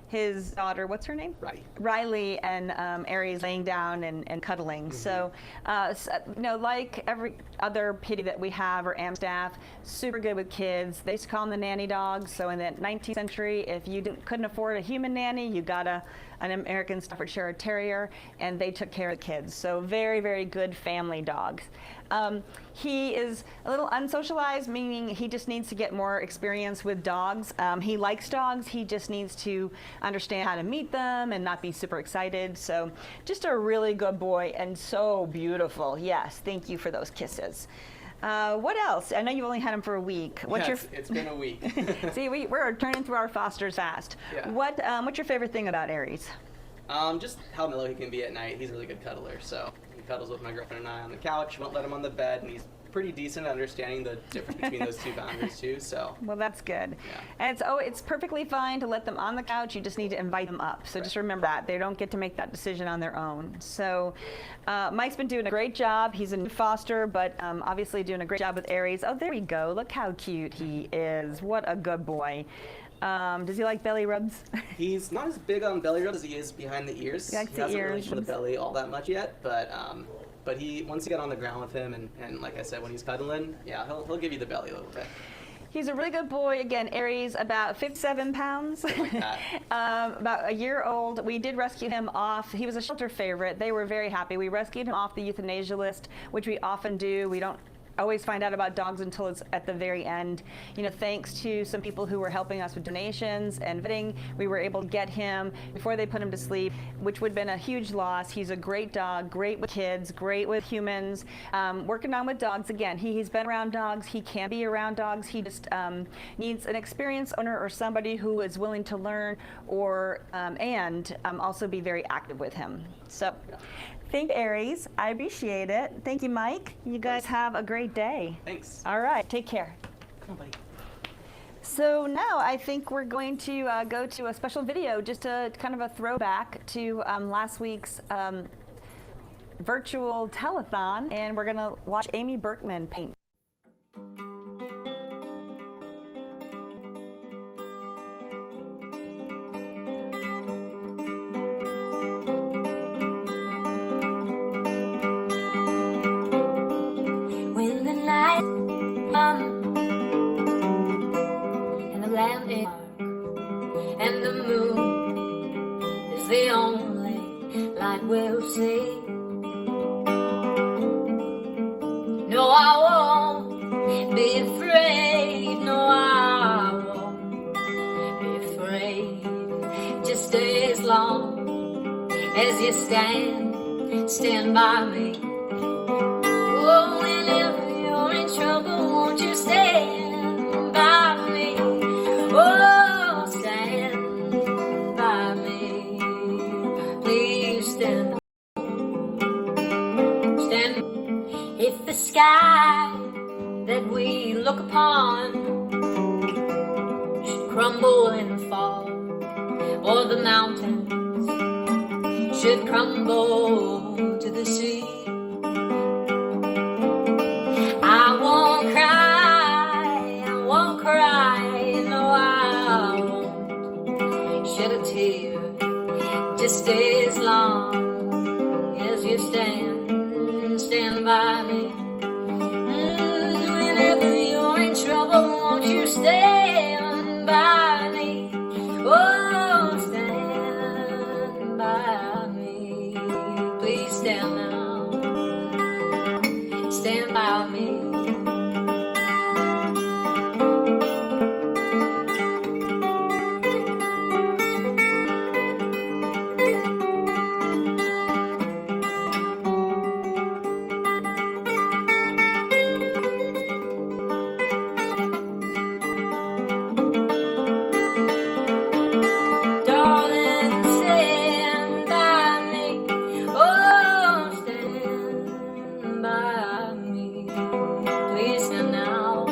Speaker 1: his daughter, what's her name? Riley and Aries laying down and cuddling. Mm-hmm. So, like every other PD that we have, or AM staff, super good with kids. They used to call them the nanny dogs. So in the 19th century, if you couldn't afford a human nanny, you got an American Staffordshire Terrier, and they took care of the kids. So very, very good family dogs. He is a little unsocialized, meaning he just needs to get more experience with dogs. He likes dogs. He just needs to understand how to meet them and not be super excited. So just a really good boy and so beautiful. Yes, thank you for those kisses. What else? I know you've only had him for a week.
Speaker 2: It's been a week.
Speaker 1: See, we're turning through our fosters fast.
Speaker 2: Yeah.
Speaker 1: What's your favorite thing about Aries?
Speaker 2: Just how mellow he can be at night. He's a really good cuddler, so he cuddles with my girlfriend and I on the couch. Won't let him on the bed, and he's pretty decent at understanding the difference between those two boundaries too. So
Speaker 1: well, that's good.
Speaker 2: Yeah.
Speaker 1: And it's perfectly fine to let them on the couch. You just need to invite them up. So just remember that they don't get to make that decision on their own. So Mike's been doing a great job. He's a new foster, but obviously doing a great job with Aries. Oh, there we go. Look how cute he is. What a good boy. Does he like belly rubs?
Speaker 2: He's not as big on belly rubs as he is behind the ears.
Speaker 1: He likes the
Speaker 2: hasn't really
Speaker 1: ears.
Speaker 2: shown the belly all that much yet, but he once you get on the ground with him and like I said, when he's cuddling, yeah, he'll give you the belly a little bit.
Speaker 1: He's a really good boy. Again, Aries, about 57 pounds, about a year old. We did rescue him off. He was a shelter favorite. They were very happy. We rescued him off the euthanasia list, which we often do. We don't always find out about dogs until it's at the very end. You know, thanks to some people who were helping us with donations and vetting, we were able to get him before they put him to sleep, which would have been a huge loss. He's a great dog, great with kids, great with humans. Working on with dogs, again, he's been around dogs, he can be around dogs, he just needs an experienced owner or somebody who is willing to learn or and also be very active with him. So. Thank you, Aries. I appreciate it. Thank you, Mike. You guys have a great day.
Speaker 2: Thanks.
Speaker 1: All right. Take care.
Speaker 2: Come on, buddy.
Speaker 1: So now I think we're going to go to a special video, just a kind of a throwback to last week's virtual telethon, and we're going to watch Amy Berkman paint.
Speaker 19: And the land is dark, and the moon is the only light we'll see. No, I won't be afraid. No, I won't be afraid. Just stay as long as you stand by me. Oh, whenever you're in trouble, won't you stand by me? Oh, stand by me. Please stand. Stand. If the sky that we look upon should crumble and fall, or the mountains should crumble to the sea, I won't cry, no, I won't shed a tear. Just stay as long as you stand by me. Whenever you're in trouble, won't you stand by me? Oh, stand by me. Please stand now. Stand by me. Darling, stand by me. Oh, stand by me. Please stand now.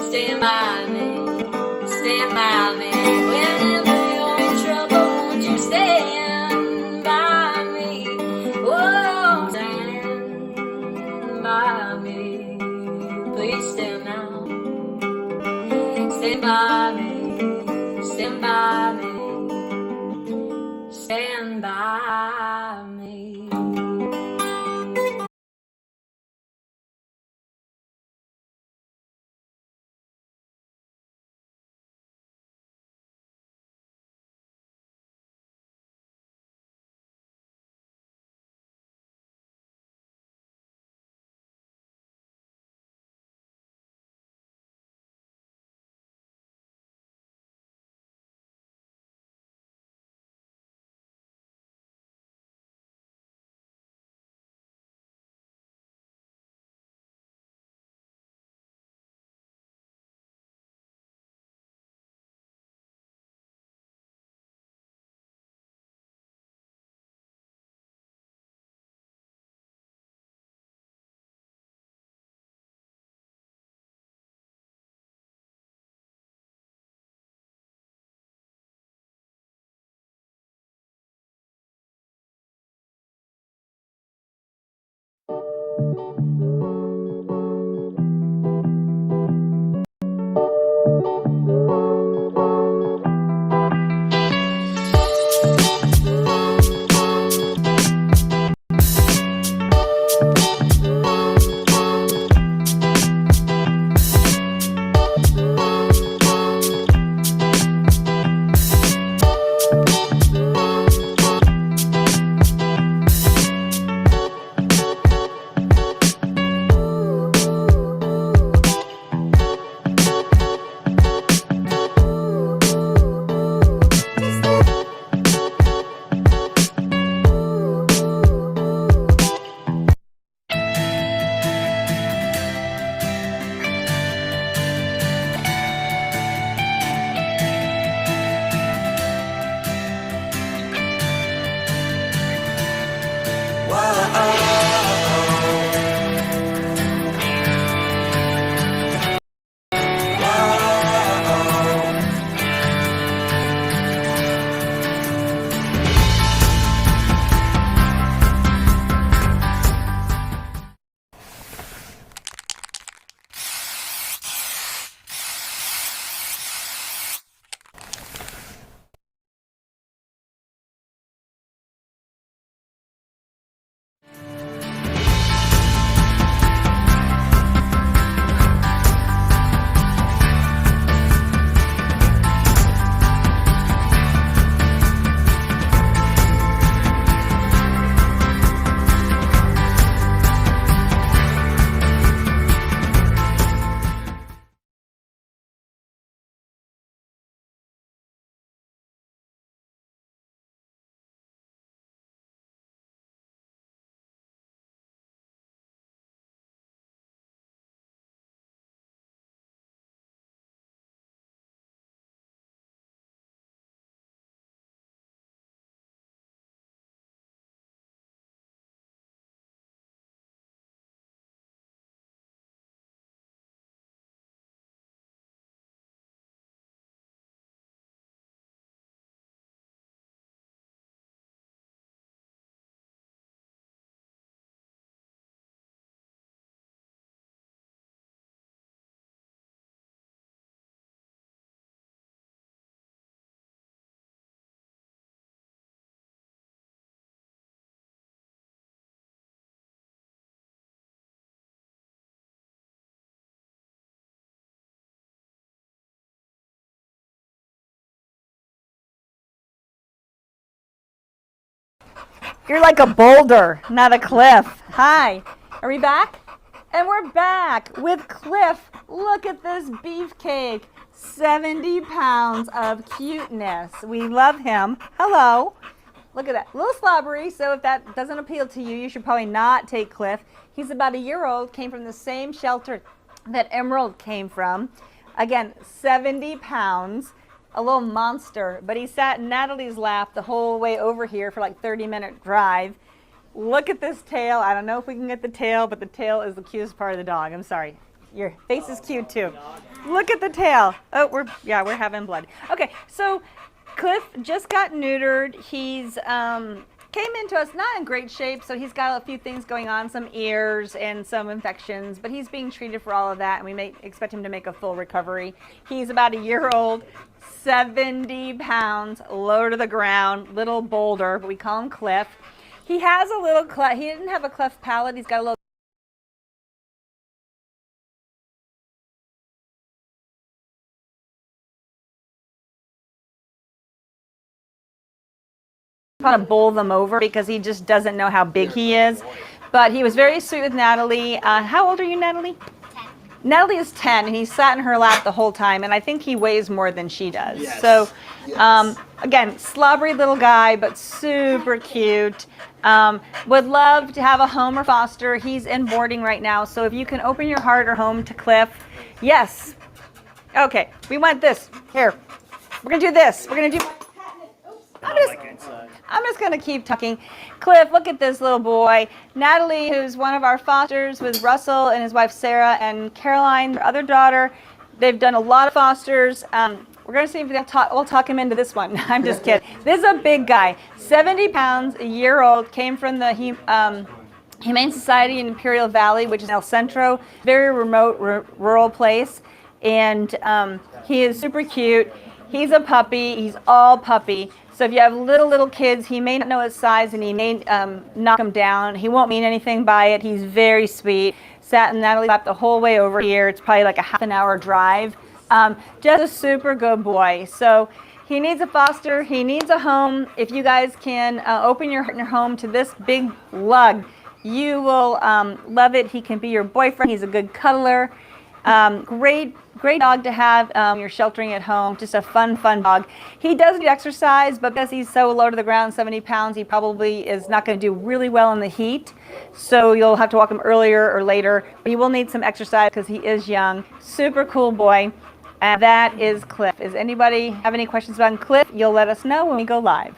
Speaker 19: Stand by me. Stand by me. Whenever you're in trouble, won't you stand by me? Oh, stand by me. Please stand now. Stand by me. Stand by me. Stand by me.
Speaker 1: You're like a boulder, not a cliff. Hi, are we back? And we're back with Cliff. Look at this beefcake. 70 pounds of cuteness. We love him. Hello. Look at that. A little slobbery, so if that doesn't appeal to you, you should probably not take Cliff. He's about a year old, came from the same shelter that Emerald came from. Again, 70 pounds, a little monster, but he sat in Natalie's lap the whole way over here for like 30-minute drive. Look at this tail. I don't know if we can get the tail, but the tail is the cutest part of the dog. I'm sorry. Your face is cute too. Look at the tail. Oh, we're having blood. Okay, so Cliff just got neutered. He's came into us not in great shape, so he's got a few things going on, some ears and some infections, but he's being treated for all of that, and we may expect him to make a full recovery. He's about a year old, 70 pounds, low to the ground, little boulder, but we call him Cliff. He has a little cleft. He didn't have a cleft palate. He's got a little kind of bowl them over because he just doesn't know how big he is. But he was very sweet with Natalie. How old are you, Natalie? 10. Natalie is 10, and he sat in her lap the whole time, and I think he weighs more than she does. Yes. So, again, slobbery little guy, but super cute. Would love to have a home or foster. He's in boarding right now, so if you can open your heart or home to Cliff, yes. Okay, we want this. Here, we're going to do this. We're going to do... I'm just going to keep talking. Cliff, look at this little boy. Natalie, who's one of our fosters with Russell and his wife Sarah and Caroline, their other daughter. They've done a lot of fosters. We're going to see if we'll talk him into this one. I'm just kidding. This is a big guy. 70 pounds, a year old, came from the Humane Society in Imperial Valley, which is El Centro, very remote, rural place. And he is super cute. He's a puppy. He's all puppy. So if you have little kids, he may not know his size and he may knock him down. He won't mean anything by it. He's very sweet. Sat in Natalie's lap the whole way over here. It's probably like a half an hour drive. Just a super good boy. So he needs a foster. He needs a home. If you guys can open your heart and your home to this big lug, you will love it. He can be your boyfriend. He's a good cuddler. Great dog to have. You're sheltering at home. Just a fun dog. He does need exercise, but because he's so low to the ground, 70 pounds, he probably is not going to do really well in the heat. So you'll have to walk him earlier or later. But he will need some exercise because he is young. Super cool boy. And that is Cliff. Does anybody have any questions about Cliff? You'll let us know when we go live.